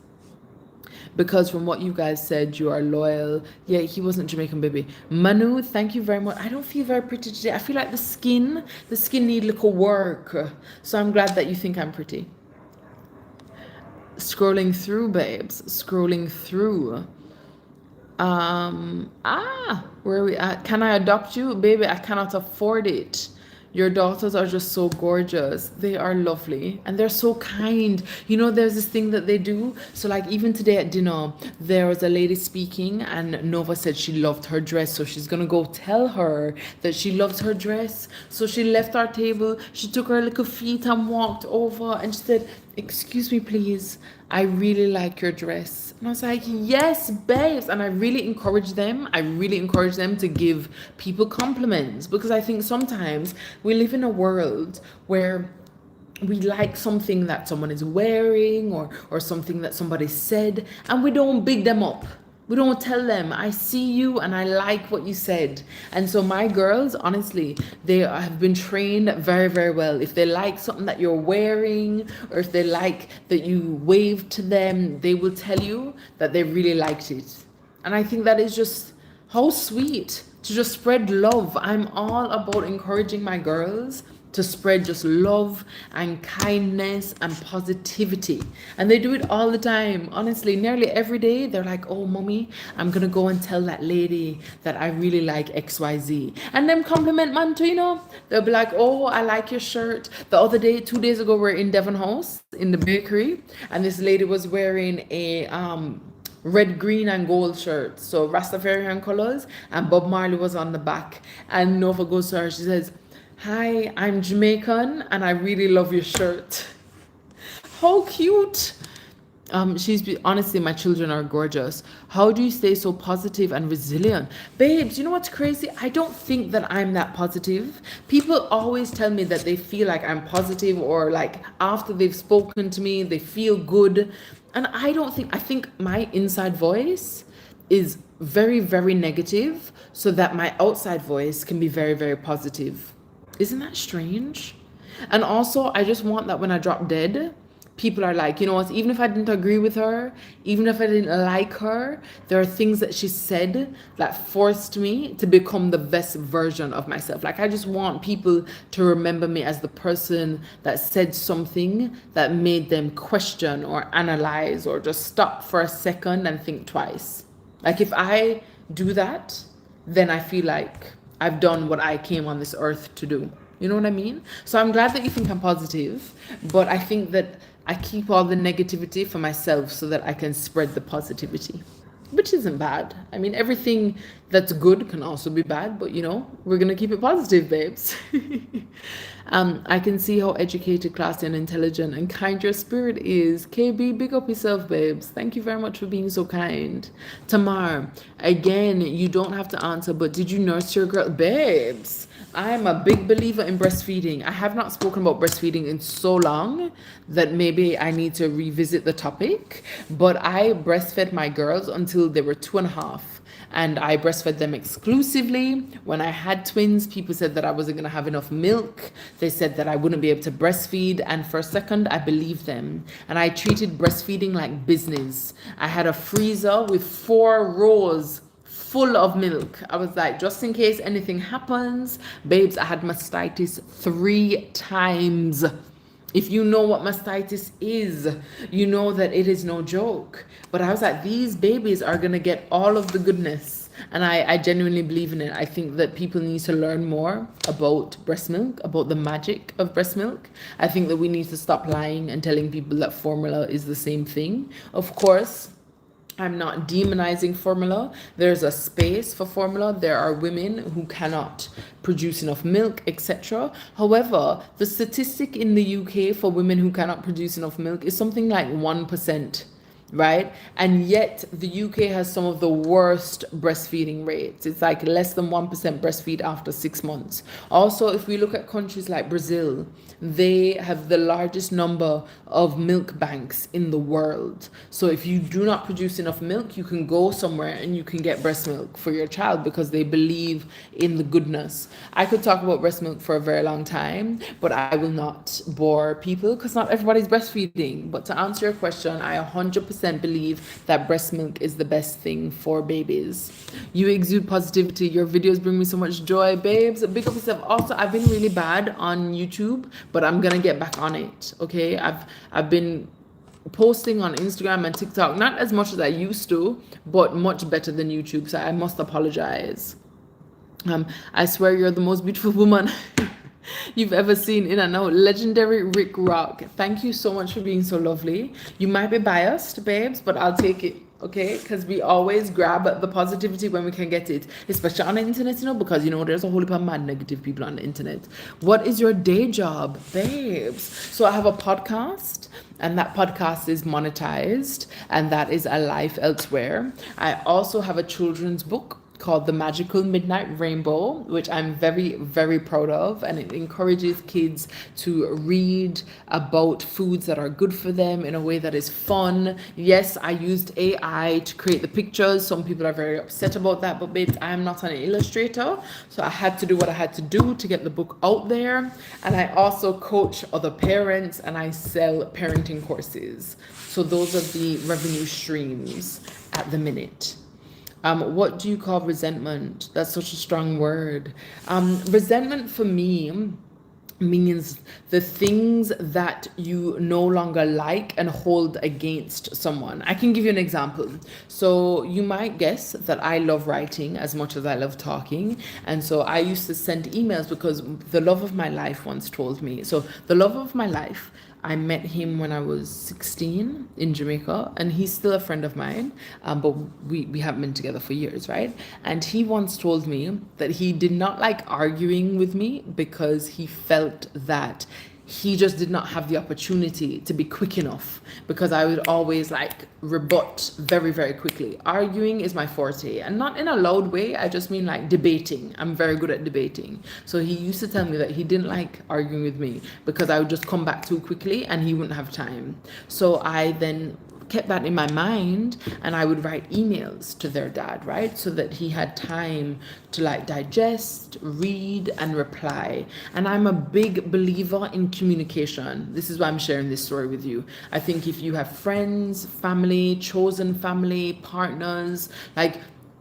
Speaker 1: Because from what you guys said, you are loyal. Yeah, he wasn't Jamaican, baby. Manu, thank you very much. I don't feel very pretty today. I feel like the skin need little work. So I'm glad that you think I'm pretty. Scrolling through, babes. Scrolling through. Where are we at? Can I adopt you? Baby, I cannot afford it. Your daughters are just so gorgeous. They are lovely and they're so kind. You know, there's this thing that they do. So, like, even today at dinner, there was a lady speaking, and Nova said she loved her dress. So, she's gonna go tell her that she loves her dress. So, she left our table. She took her little feet and walked over and she said, "Excuse me, please. I really like your dress." And I was like, "Yes, babes." And I really encourage them. I really encourage them to give people compliments, because I think sometimes we live in a world where we like something that someone is wearing, or something that somebody said, and we don't big them up. We don't tell them, "I see you and I like what you said." And so my girls, honestly, they have been trained very, very well. If they like something that you're wearing, or if they like that you wave to them, they will tell you that they really liked it. And I think that is just how sweet to just spread love. I'm all about encouraging my girls to spread just love and kindness and positivity. And they do it all the time. Honestly, nearly every day, they're like, "Oh, mommy, I'm going to go and tell that lady that I really like XYZ." And then compliment man too, you know. They'll be like, "Oh, I like your shirt." The other day, 2 days ago, we're in Devon House in the bakery, and this lady was wearing a red, green, and gold shirt, so Rastafarian colors, and Bob Marley was on the back. And Nova goes to her, she says, "Hi, I'm Jamaican and I really love your shirt." How cute. Honestly, my children are gorgeous. How do you stay so positive and resilient? Babes, you know what's crazy? I don't think that I'm that positive. People always tell me that they feel like I'm positive, or like after they've spoken to me, they feel good. And I think my inside voice is very, very negative, so that my outside voice can be very, very positive. Isn't that strange? And also, I just want that when I drop dead, people are like, you know what, even if I didn't agree with her, even if I didn't like her, there are things that she said that forced me to become the best version of myself. Like, I just want people to remember me as the person that said something that made them question or analyze or just stop for a second and think twice. Like, if I do that, then I feel like I've done what I came on this earth to do. You know what I mean? So I'm glad that you think I'm positive, but I think that I keep all the negativity for myself so that I can spread the positivity, which isn't bad. I mean, everything that's good can also be bad, but you know, we're going to keep it positive, babes. I can see how educated, classy, and intelligent and kind your spirit is. KB, big up yourself, babes. Thank you very much for being so kind. Tamar, again, you don't have to answer, but did you nurse your girl? Babes, I am a big believer in breastfeeding. I have not spoken about breastfeeding in so long that maybe I need to revisit the topic, but I breastfed my girls until they were 2.5. And I breastfed them exclusively. When I had twins, people said that I wasn't going to have enough milk. They said that I wouldn't be able to breastfeed. And for a second, I believed them. And I treated breastfeeding like business. I had a freezer with 4 rows full of milk. I was like, just in case anything happens. Babes, I had mastitis 3 times. If you know what mastitis is, you know that it is no joke. But I was like, these babies are going to get all of the goodness. And I genuinely believe in it. I think that people need to learn more about breast milk, about the magic of breast milk. I think that we need to stop lying and telling people that formula is the same thing. Of course, I'm not demonizing formula. There's a space for formula. There are women who cannot produce enough milk, etc. However, the statistic in the UK for women who cannot produce enough milk is something like 1%. right? And yet the UK has some of the worst breastfeeding rates. It's like less than 1% breastfeed after 6 months. Also, if we look at countries like Brazil, they have the largest number of milk banks in the world. So if you do not produce enough milk, you can go somewhere and you can get breast milk for your child because they believe in the goodness. I could talk about breast milk for a very long time, but I will not bore people because not everybody's breastfeeding. But to answer your question, I 100% believe that breast milk is the best thing for babies. You exude positivity. Your videos bring me so much joy, babes. Big up yourself. Also, I've been really bad on YouTube, but I'm gonna get back on it. Okay, I've been posting on Instagram and TikTok, not as much as I used to, but much better than YouTube. So I must apologize. I swear you're the most beautiful woman you've ever seen in and out. Legendary Rick Rock. Thank you so much for being so lovely. You might be biased, babes, but I'll take it. Okay, because we always grab the positivity when we can get it, especially on the internet, because there's a whole heap of mad negative people on the internet. What is your day job, babes? So I have a podcast, and that podcast is monetized, and that is A Life Elsewhere. I also have a children's book called The Magical Midnight Rainbow, which I'm very, very proud of, and it encourages kids to read about foods that are good for them in a way that is fun. Yes, I used AI to create the pictures. Some people are very upset about that, but babes, I am not an illustrator, so I had to do what I had to do to get the book out there. And I also coach other parents, and I sell parenting courses. So those are the revenue streams at the minute. What do you call resentment? That's such a strong word. Resentment for me means the things that you no longer like and hold against someone. I can give you an example. So you might guess that I love writing as much as I love talking. And so I used to send emails because the love of my life once told me. So the love of my life, I met him when I was 16 in Jamaica, and he's still a friend of mine, but we haven't been together for years, right? And he once told me that he did not like arguing with me because he felt that he just did not have the opportunity to be quick enough, because I would always rebut very, very quickly. Arguing is my forte, and not in a loud way. I just mean debating. I'm very good at debating. So he used to tell me that he didn't like arguing with me because I would just come back too quickly and he wouldn't have time. So I then kept that in my mind, and I would write emails to their dad, right? So that he had time to digest, read, and reply. And I'm a big believer in communication. This is why I'm sharing this story with you. I think if you have friends, family, chosen family, partners,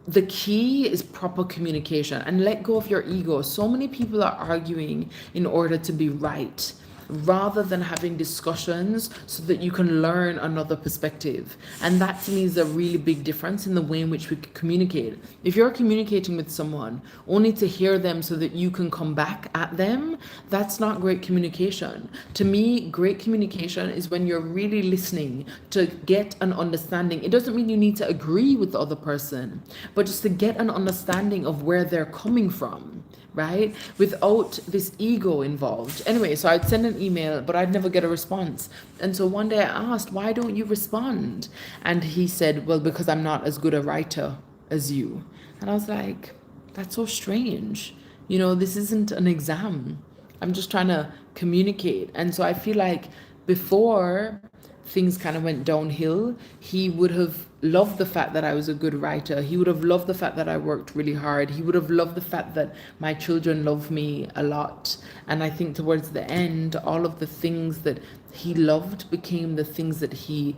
Speaker 1: the key is proper communication, and let go of your ego. So many people are arguing in order to be right, rather than having discussions so that you can learn another perspective. And that to me is a really big difference in the way in which we communicate. If you're communicating with someone only to hear them so that you can come back at them, that's not great communication. To me, great communication is when you're really listening to get an understanding. It doesn't mean you need to agree with the other person, but just to get an understanding of where they're coming from, right? Without this ego involved. Anyway, so I'd send an email, but I'd never get a response. And so one day I asked, why don't you respond? And he said, well, because I'm not as good a writer as you. And I was like, that's so strange. This isn't an exam. I'm just trying to communicate. And so I feel like before things kind of went downhill, he would have loved the fact that I was a good writer. He would have loved the fact that I worked really hard. He would have loved the fact that my children love me a lot. And I think towards the end, all of the things that he loved became the things that he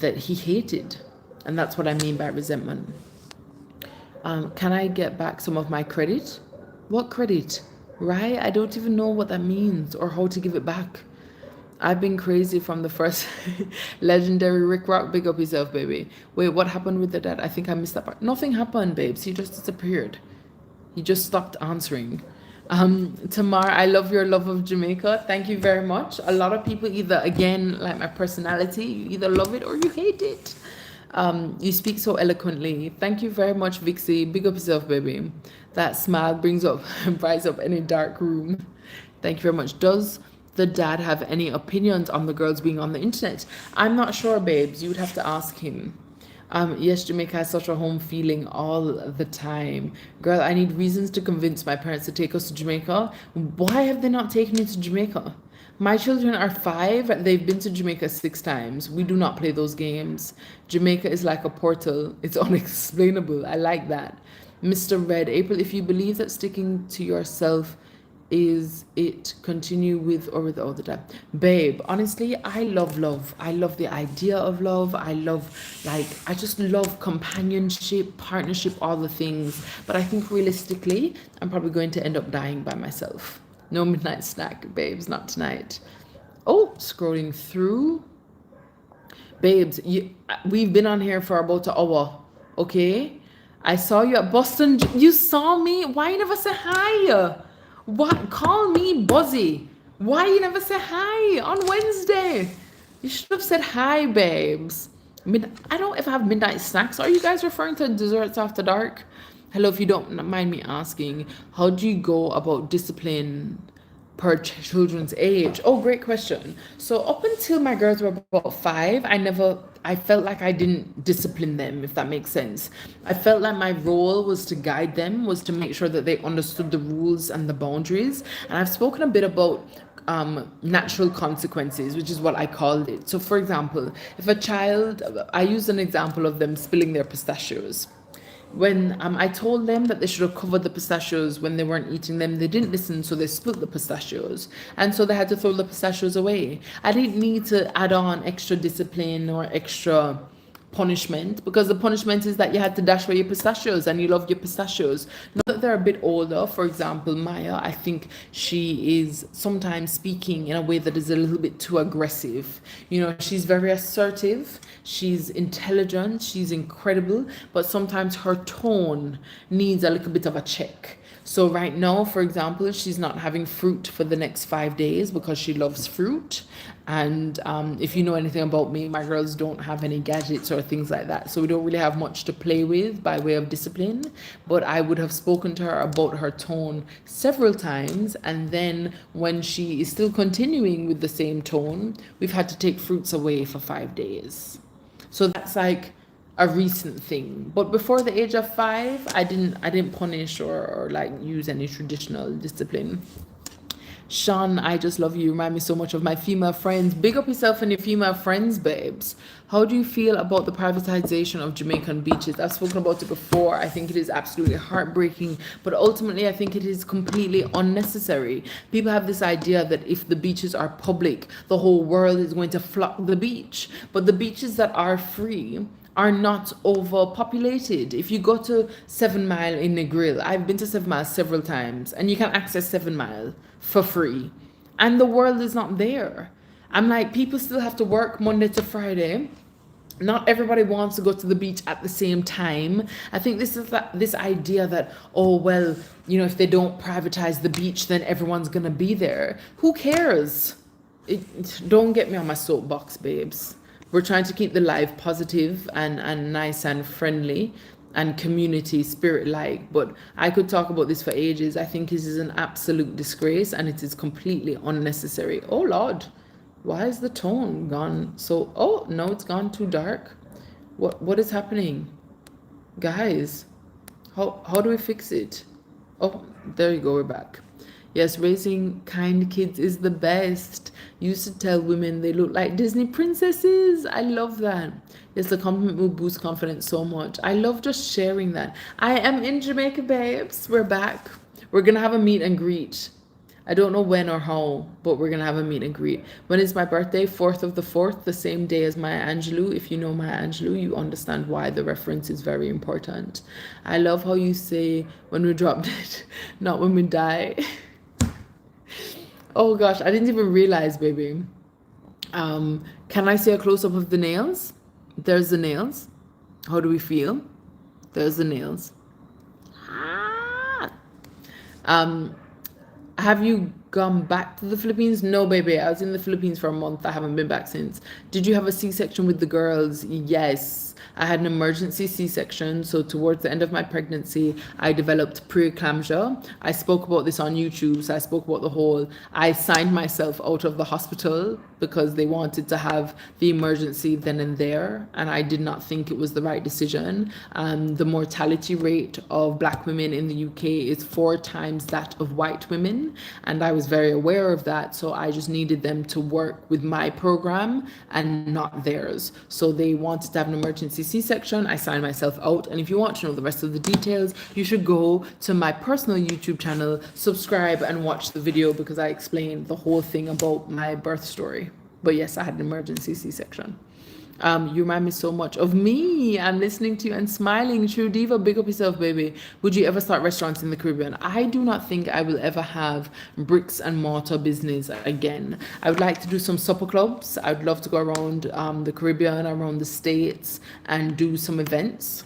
Speaker 1: hated. And that's what I mean by resentment. Can I get back some of my credit? What credit? Right? I don't even know what that means or how to give it back. I've been crazy from the first. Legendary Rick Rock, big up yourself, baby. Wait, what happened with the dad? I think I missed that part. Nothing happened, babes. He just disappeared. He just stopped answering. Tamar, I love your love of Jamaica. Thank you very much. A lot of people either, again, like my personality, you either love it or you hate it. You speak so eloquently. Thank you very much, Vixie. Big up yourself, baby. That smile brings up, brights up any dark room. Thank you very much. Does the dad have any opinions on the girls being on the internet? I'm not sure, babes. You would have to ask him. Yes, Jamaica has such a home feeling all the time. Girl, I need reasons to convince my parents to take us to Jamaica. Why have they not taken you to Jamaica? My children are 5. They've been to Jamaica 6 times. We do not play those games. Jamaica is like a portal. It's unexplainable. I like that. Mr. Red, April, if you believe that sticking to yourself is it, continue with or without the time. Babe, honestly, I love love. I love the idea of love. I just love companionship, partnership, all the things. But I think realistically, I'm probably going to end up dying by myself. No midnight snack, babes, not tonight. Oh, scrolling through. Babes, we've been on here for about an hour, okay? I saw you at Boston. You saw me? Why you never say hi? What? Call me Buzzy. Why you never say hi on Wednesday? You should have said hi, babes. I don't know if I have midnight snacks. Are you guys referring to desserts after dark? Hello, if you don't mind me asking, how do you go about discipline per children's age? Oh, great question. So up until my girls were about 5, I felt like I didn't discipline them, if that makes sense. I felt like my role was to guide them, was to make sure that they understood the rules and the boundaries. And I've spoken a bit about natural consequences, which is what I called it. So for example, if a child, I used an example of them spilling their pistachios. When I told them that they should have covered the pistachios when they weren't eating them, they didn't listen, so they spilled the pistachios. And so they had to throw the pistachios away. I didn't need to add on extra discipline or extra punishment, because the punishment is that you had to dash away your pistachios and you love your pistachios. Now that they're a bit older, for example, Maya, I think she is sometimes speaking in a way that is a little bit too aggressive. You know, she's very assertive, she's intelligent, she's incredible, but sometimes her tone needs a little bit of a check. So right now, for example, she's not having fruit for the next 5 days because she loves fruit. And if you know anything about me, my girls don't have any gadgets or things like that. So we don't really have much to play with by way of discipline. But I would have spoken to her about her tone several times. And then when she is still continuing with the same tone, we've had to take fruits away for 5 days. So that's like a recent thing. But before the age of 5, I didn't punish or like use any traditional discipline. Sean, I just love you. You remind me so much of my female friends. Big up yourself and your female friends, babes. How do you feel about the privatization of Jamaican beaches? I've spoken about it before. I think it is absolutely heartbreaking, but ultimately I think it is completely unnecessary. People have this idea that if the beaches are public, the whole world is going to flock the beach. But the beaches that are free are not overpopulated. If you go to 7 Mile in Negril, I've been to 7 Mile several times, and you can access 7 Mile for free. And the world is not there. I'm like, people still have to work Monday to Friday. Not everybody wants to go to the beach at the same time. I think this idea that, oh, well, you know, if they don't privatize the beach, then everyone's going to be there. Who cares? Don't get me on my soapbox, babes. We're trying to keep the life positive and nice and friendly and community spirit-like, but I could talk about this for ages. I think this is an absolute disgrace and it is completely unnecessary. Oh Lord, why is the tone gone so, oh no, it's gone too dark. What is happening? Guys, how do we fix it? Oh, there you go, we're back. Yes, raising kind kids is the best. Used to tell women they look like Disney princesses. I love that. Yes, the compliment will boost confidence so much. I love just sharing that. I am in Jamaica, babes. We're back. We're going to have a meet and greet. I don't know when or how, but we're going to have a meet and greet. When is my birthday? 4th of the 4th, the same day as Maya Angelou. If you know Maya Angelou, you understand why the reference is very important. I love how you say when we drop dead, not when we die. Oh gosh, I didn't even realize, baby. Can I see a close-up of the nails? There's the nails. How do we feel? There's the nails. Have you gone back to the Philippines? No, baby. I was in the Philippines for a month. I haven't been back since. Did you have a C-section with the girls? Yes. I had an emergency C-section. So towards the end of my pregnancy, I developed preeclampsia. I spoke about this on YouTube. So I spoke about the whole, I signed myself out of the hospital because they wanted to have the emergency then and there. And I did not think it was the right decision. The mortality rate of Black women in the UK is 4 times that of white women. And I was very aware of that. So I just needed them to work with my program and not theirs. So they wanted to have an emergency C-section. I signed myself out. And if you want to know the rest of the details, you should go to my personal YouTube channel, subscribe and watch the video because I explained the whole thing about my birth story. But yes, I had an emergency C-section. You remind me so much of me. I'm listening to you and smiling. True Diva, big up yourself, baby. Would you ever start restaurants in the Caribbean? I do not think I will ever have bricks and mortar business again. I would like to do some supper clubs. I would love to go around the Caribbean, around the States, and do some events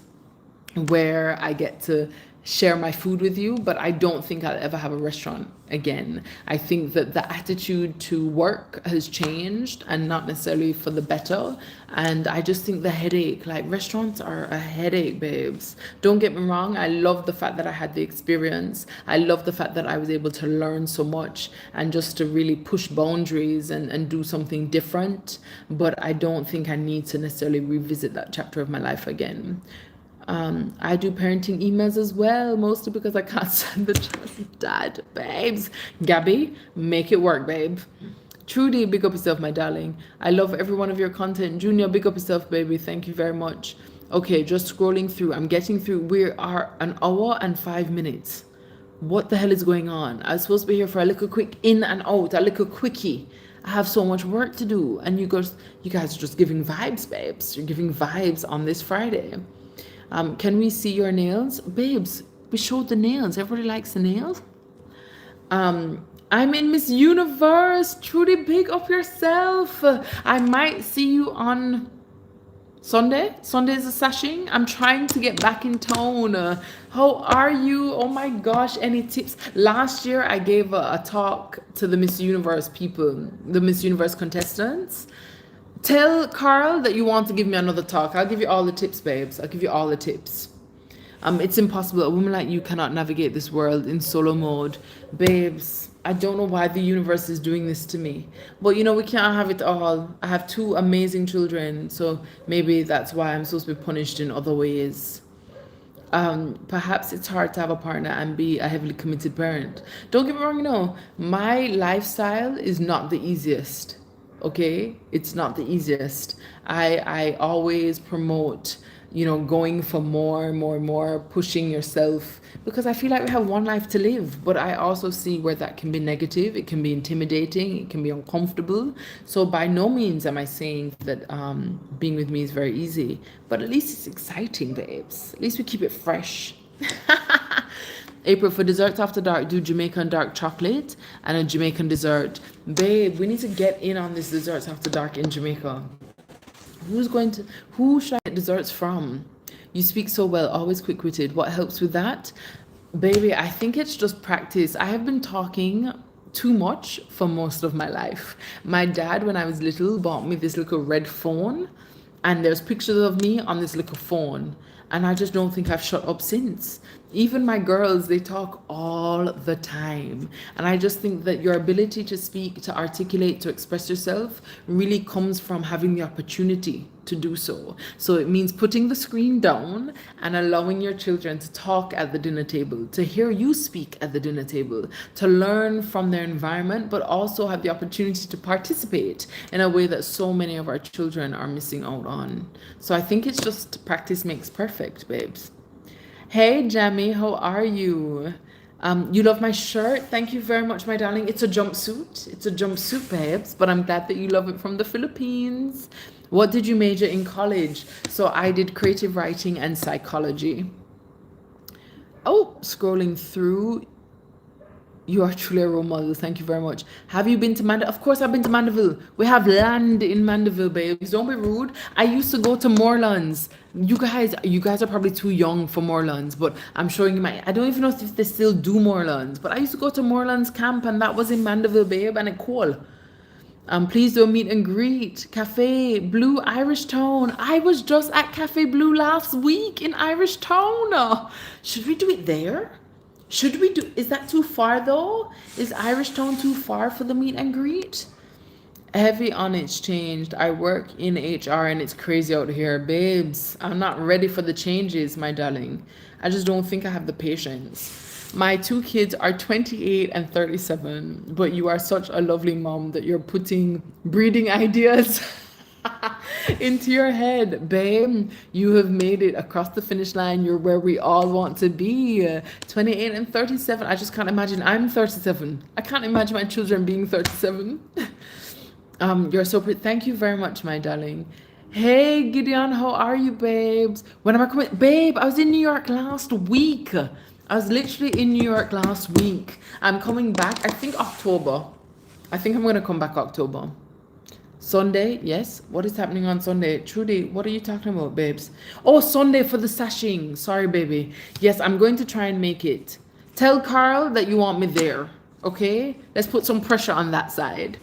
Speaker 1: where I get to share my food with you, but I don't think I'll ever have a restaurant again. I think that the attitude to work has changed and not necessarily for the better. And I just think the headache, like restaurants are a headache, babes. Don't get me wrong. I love the fact that I had the experience. I love the fact that I was able to learn so much and just to really push boundaries and do something different. But I don't think I need to necessarily revisit that chapter of my life again. I do parenting emails as well, mostly because I can't stand the just dad, babes. Gabby, make it work, babe. Trudy, big up yourself, my darling. I love every one of your content. Junior, big up yourself, baby. Thank you very much. Okay, just scrolling through. I'm getting through. We are 1 hour and 5 minutes. What the hell is going on? I was supposed to be here for a little quick in and out, a little quickie. I have so much work to do. And you guys are just giving vibes, babes. You're giving vibes on this Friday. Can we see your nails? Babes, we showed the nails. Everybody likes the nails. I'm in Miss Universe. Trudy, big up yourself. I might see you on Sunday. Sunday is a sashing. I'm trying to get back in town. How are you? Oh my gosh, any tips? Last year, I gave a talk to the Miss Universe people, the Miss Universe contestants. Tell Carl that you want to give me another talk. I'll give you all the tips, babes. I'll give you all the tips. It's impossible. A woman like you cannot navigate this world in solo mode. Babes, I don't know why the universe is doing this to me. But you know, we can't have it all. I have 2 amazing children. So maybe that's why I'm supposed to be punished in other ways. Perhaps it's hard to have a partner and be a heavily committed parent. Don't get me wrong, no. My lifestyle is not the easiest. Okay, it's not the easiest. I always promote, going for more, pushing yourself, because I feel like we have one life to live. But I also see where that can be negative. It can be intimidating. It can be uncomfortable. So by no means am I saying that being with me is very easy, but at least it's exciting, babes. At least we keep it fresh. April, for desserts after dark, do Jamaican dark chocolate and a Jamaican dessert. Babe, we need to get in on this desserts after dark in Jamaica. Who should I get desserts from? You speak so well, always quick-witted. What helps with that? Baby, I think it's just practice. I have been talking too much for most of my life. My dad, when I was little, bought me this little red phone, and there's pictures of me on this little phone. And I just don't think I've shut up since. Even my girls, they talk all the time. And I just think that your ability to speak, to articulate, to express yourself really comes from having the opportunity to do so. So it means putting the screen down and allowing your children to talk at the dinner table, to hear you speak at the dinner table, to learn from their environment, but also have the opportunity to participate in a way that so many of our children are missing out on. So I think it's just practice makes perfect, babes. Hey, Jamie, how are you? You love my shirt. Thank you very much, my darling. It's a jumpsuit. It's a jumpsuit, babes, but I'm glad that you love it from the Philippines. What did you major in college? So I did creative writing and psychology. Oh, scrolling through. You are truly a role model. Thank you very much. Have you been to Mandeville? Of course, I've been to Mandeville. We have land in Mandeville, babes. Don't be rude. I used to go to Moorlands. You guys are probably too young for Moorlands, but I'm showing you my. I don't even know if they still do Moorlands, but I used to go to Moorlands camp, and that was in Mandeville, babe, and it cool. Please do a meet and greet. Cafe Blue Irish Town. I was just at Cafe Blue last week in Irish Town. Should we do it there? Should we do? Is that too far though? Is Irish Town too far for the meet and greet? Heavy on it's changed. I work in HR and it's crazy out here, babes. I'm not ready for the changes, my darling. I just don't think I have the patience. My two kids are 28 and 37, but you are such a lovely mom that you're putting breeding ideas into your head, babe. You have made it across the finish line. You're where we all want to be. 28 and 37. I just can't imagine. I'm 37. I can't imagine my children being 37. You're so pretty. Thank you very much, my darling. Hey, Gideon, how are you, babes? When am I coming? Babe, I was in New York last week. I was literally in New York last week. I'm coming back, I think October. I think I'm going to come back October. Sunday, yes. What is happening on Sunday? Trudy, what are you talking about, babes? Oh, Sunday for the sashing. Sorry, baby. Yes, I'm going to try and make it. Tell Carl that you want me there, okay? Let's put some pressure on that side.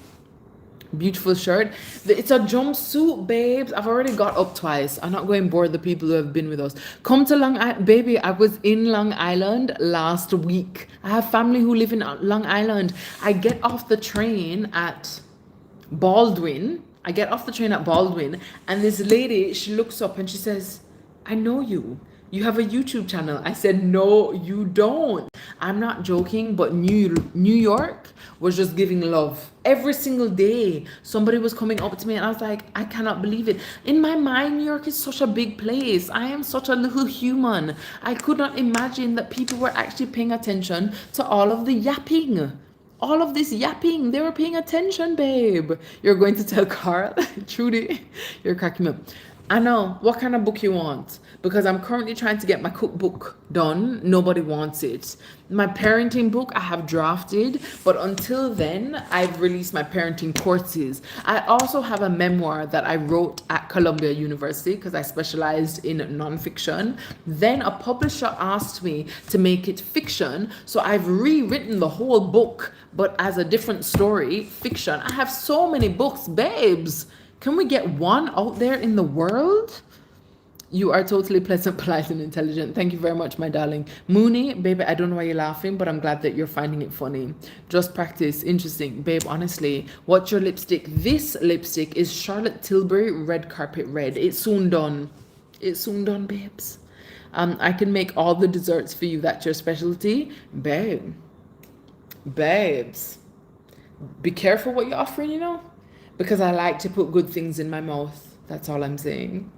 Speaker 1: Beautiful shirt. It's a jumpsuit, babes. I've already got up twice. I'm not going to bore the people who have been with us. Come to Long Island. Baby, I was in Long Island last week. I have family who live in Long Island. I get off the train at Baldwin. And this lady, she looks up and she says, I know you. You have a YouTube channel. I said, no, you don't. I'm not joking, but New York was just giving love. Every single day, somebody was coming up to me and I was like, I cannot believe it. In my mind, New York is such a big place. I am such a little human. I could not imagine that people were actually paying attention to all of the yapping. All of this yapping, they were paying attention, babe. You're going to tell Carl? Trudy, you're cracking me up. I know. What kind of book you want? Because I'm currently trying to get my cookbook done. Nobody wants it. My parenting book I have drafted, but until then, I've released my parenting courses. I also have a memoir that I wrote at Columbia University because I specialized in nonfiction. Then a publisher asked me to make it fiction, so I've rewritten the whole book, but as a different story, fiction. I have so many books, babes. Can we get one out there in the world? You are totally pleasant, polite, and intelligent. Thank you very much, my darling. Mooney, baby, I don't know why you're laughing, but I'm glad that you're finding it funny. Just practice. Interesting. Babe, honestly, what's your lipstick? This lipstick is Charlotte Tilbury Red Carpet Red. It's soon done. It's soon done, babes. I can make all the desserts for you. That's your specialty. Babe. Babes. Be careful what you're offering, you know? Because I like to put good things in my mouth. That's all I'm saying.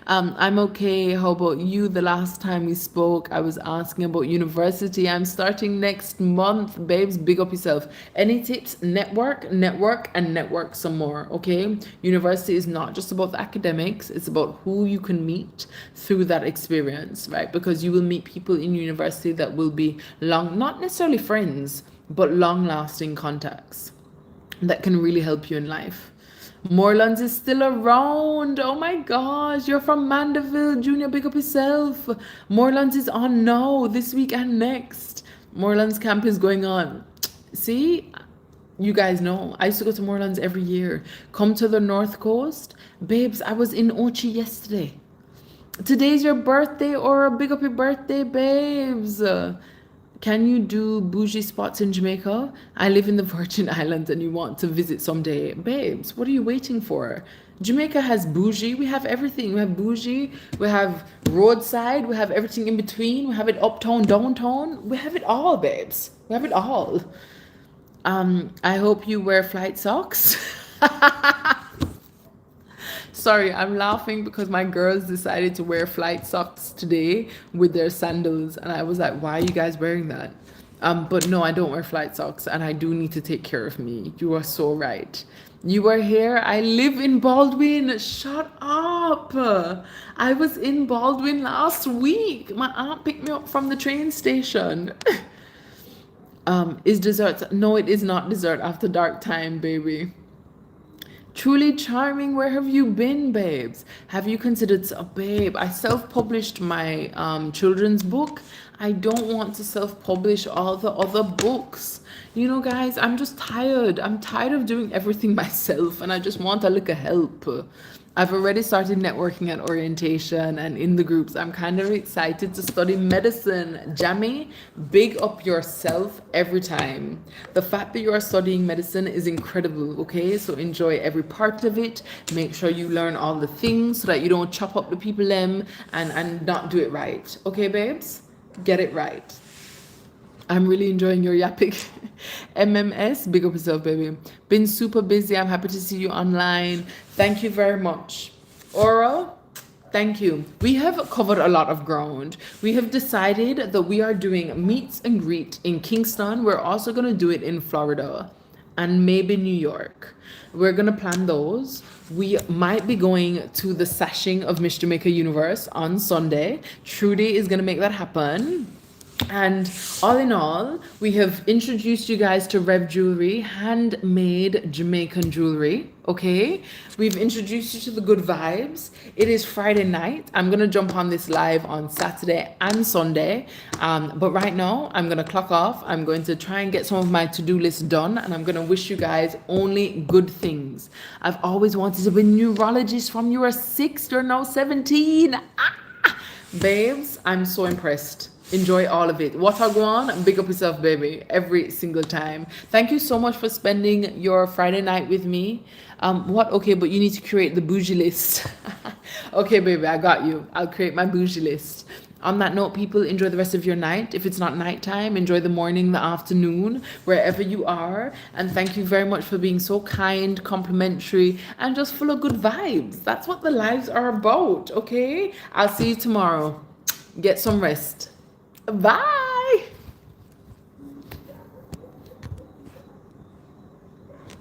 Speaker 1: I'm okay. How about you? The last time we spoke, I was asking about university. I'm starting next month. Babes, big up yourself. Any tips? Network, and network some more, okay? University is not just about the academics. It's about who you can meet through that experience, right? Because you will meet people in university that will be not necessarily friends, but long-lasting contacts that can really help you in life. Moorlands is still around. Oh my gosh, you're from Mandeville. Junior, big up yourself. Moorlands is on now, this week and next. Moorlands camp is going on. See, you guys know, I used to go to Moorlands every year. Come to the North Coast. Babes, I was in Ochi yesterday. Today's your birthday, or big up your birthday, babes. Can you do bougie spots in Jamaica? I live in the Virgin Islands and you want to visit someday. Babes, what are you waiting for? Jamaica has bougie. We have everything. We have bougie. We have roadside. We have everything in between. We have it uptown, downtown. We have it all, babes. We have it all. I hope you wear flight socks. Sorry, I'm laughing because my girls decided to wear flight socks today with their sandals. And I was like, why are you guys wearing that? But no, I don't wear flight socks and I do need to take care of me. You are so right. You are here. I live in Baldwin. Shut up. I was in Baldwin last week. My aunt picked me up from the train station. Is dessert? No, it is not dessert after dark time, baby. Truly charming. Where have you been, babes? Have you considered, babe? I self-published my children's book. I don't want to self-publish all the other books. You know, guys, I'm just tired. I'm tired of doing everything myself, and I just want a little help. I've already started networking at orientation and in the groups. I'm kind of excited to study medicine. Jamie, big up yourself every time. The fact that you are studying medicine is incredible, okay? So enjoy every part of it. Make sure you learn all the things so that you don't chop up the people and not do it right. Okay, babes? Get it right. I'm really enjoying your yapping. MMS, big up yourself, baby. Been super busy. I'm happy to see you online. Thank you very much. Aura, thank you. We have covered a lot of ground. We have decided that we are doing meets and greet in Kingston. We're also going to do it in Florida and maybe New York. We're going to plan those. We might be going to the sashing of Miss Jamaica Universe on Sunday. Trudy is going to make that happen. And all in all, we have introduced you guys to Rev Jewelry, handmade Jamaican jewelry. Okay, we've introduced you to the good vibes. It is Friday night. I'm gonna jump on this live on Saturday and Sunday, but right now I'm gonna clock off. I'm going to try and get some of my to-do list done, and I'm gonna wish you guys only good things. I've always wanted to be a neurologist from you were 6, you're now 17. Babes, I'm so impressed. Enjoy all of it. What I go on, big up yourself, baby, every single time. Thank you so much for spending your Friday night with me. What? Okay, but you need to create the bougie list. Okay, baby, I got you. I'll create my bougie list. On that note, people, enjoy the rest of your night. If it's not nighttime, enjoy the morning, the afternoon, wherever you are. And thank you very much for being so kind, complimentary, and just full of good vibes. That's what the lives are about, okay? I'll see you tomorrow. Get some rest. Bye.